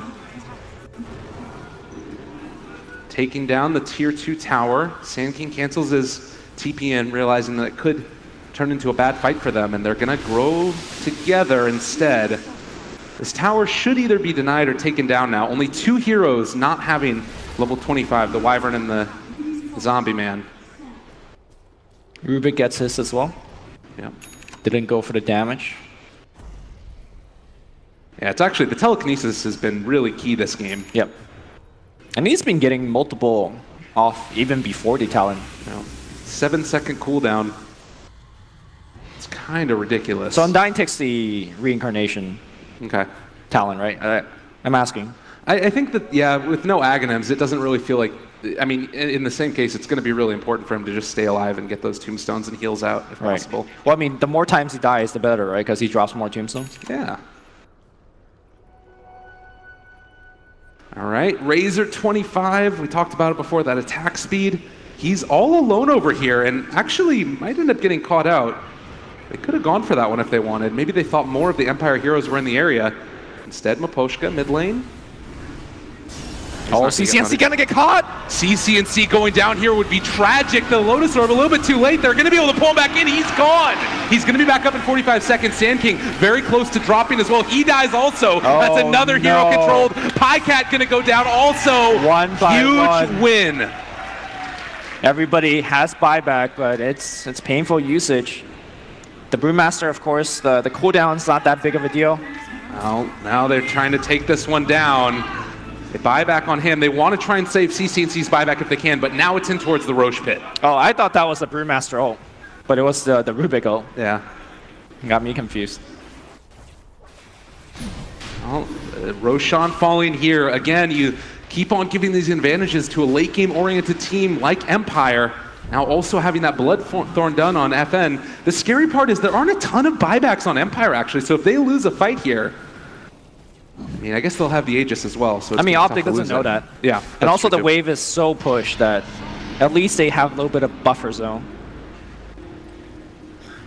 Speaker 5: Taking down the Tier 2 tower. Sand King cancels his TP in, realizing that it could turn into a bad fight for them, and they're going to grow together instead. This tower should either be denied or taken down now. Only 2 heroes not having level 25, the Wyvern and the Zombie Man.
Speaker 6: Rubik gets his as well.
Speaker 5: Yeah.
Speaker 6: Didn't go for the damage.
Speaker 5: Yeah, it's actually, the telekinesis has been really key this game.
Speaker 6: Yep. And he's been getting multiple off even before the talent.
Speaker 5: 7-second cooldown. It's kind of ridiculous.
Speaker 6: So Undying takes the reincarnation talent, right? I'm asking.
Speaker 5: I think that, yeah, with no Aghanims, it doesn't really feel like, I mean, in the same case, it's going to be really important for him to just stay alive and get those tombstones and heals out if possible.
Speaker 6: Well, I mean, the more times he dies, the better, right? Because he drops more tombstones.
Speaker 5: Yeah. All right, Razor 25, we talked about it before, that attack speed. He's all alone over here and actually might end up getting caught out. They could have gone for that one if they wanted. Maybe they thought more of the Empire heroes were in the area. Instead, Miposhka, mid lane.
Speaker 6: Oh, CCNC gonna get caught.
Speaker 5: CCNC going down here would be tragic. The Lotus Orb a little bit too late. They're gonna be able to pull him back in. He's gone. He's gonna be back up in 45 seconds. Sand King very close to dropping as well. He dies also. That's another hero controlled. Pycat gonna go down also. Huge win.
Speaker 6: Everybody has buyback, but it's painful usage. The Brewmaster, of course, the cooldown's not that big of a deal.
Speaker 5: Well, now they're trying to take this one down. They buy back on him. They want to try and save CCNC's buyback if they can, but now it's in towards the Roche pit.
Speaker 6: Oh, I thought that was the Brewmaster ult, but it was the Rubik ult.
Speaker 5: Yeah.
Speaker 6: Got me confused.
Speaker 5: Well, Roshan falling here. Again, you keep on giving these advantages to a late game oriented team like Empire. Now also having that Bloodthorn done on FN. The scary part is there aren't a ton of buybacks on Empire actually, so if they lose a fight here, I mean, I guess they'll have the Aegis as well. So
Speaker 6: I mean, OpTic doesn't know that.
Speaker 5: Yeah.
Speaker 6: And also the wave is so pushed that at least they have a little bit of buffer zone.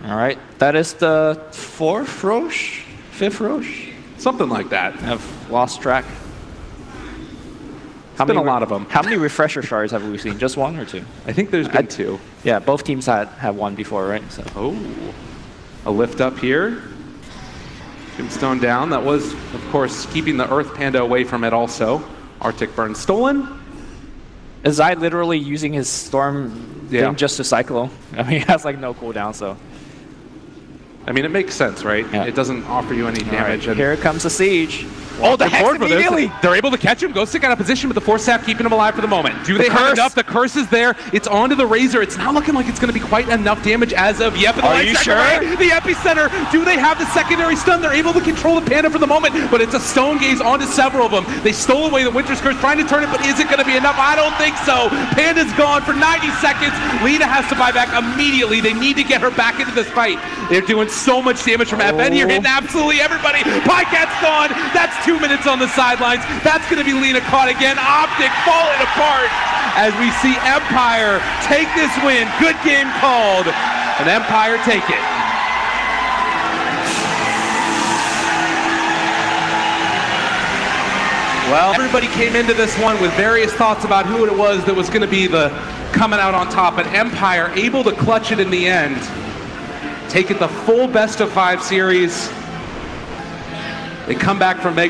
Speaker 6: All right, that is the 4th Roche? 5th Roche?
Speaker 5: Something like that.
Speaker 6: I've lost track.
Speaker 5: It's been a lot of them.
Speaker 6: How many refresher shards have we seen? Just 1 or 2?
Speaker 5: I think there's been 2.
Speaker 6: Yeah, both teams had 1 before, right? So.
Speaker 5: Oh, a lift up here. Tombstone down. That was, of course, keeping the Earth Panda away from it also. Arctic Burn stolen.
Speaker 6: Is Zai literally using his Storm thing just to cycle? I mean, he has like no cooldown, so.
Speaker 5: I mean, it makes sense, right?
Speaker 6: Yeah.
Speaker 5: It doesn't offer you any damage.
Speaker 6: Right. Here comes the siege.
Speaker 5: Oh, the Hex immediately! They're able to catch him. Go stick out of position, but the Force Staff keeping him alive for the moment. Do they have enough? The curse is there. It's onto the Razor. It's not looking like it's going to be quite enough damage as of yet.
Speaker 6: Are you sure?
Speaker 5: The Epicenter. Do they have the secondary stun? They're able to control the Panda for the moment, but it's a Stone Gaze onto several of them. They stole away the Winter's Curse, trying to turn it, but is it going to be enough? I don't think so. Panda's gone for 90 seconds. Lina has to buy back immediately. They need to get her back into this fight. They're doing so much damage from FN here, hitting absolutely everybody. Pycat's gone. That's 2 minutes on the sidelines. That's going to be Lina caught again. OpTic falling apart as we see Empire take this win. Good game called, and Empire take it. Well, everybody came into this one with various thoughts about who it was that was going to be the coming out on top, but Empire able to clutch it in the end. Take it the full best of 5 series. They come back from Mega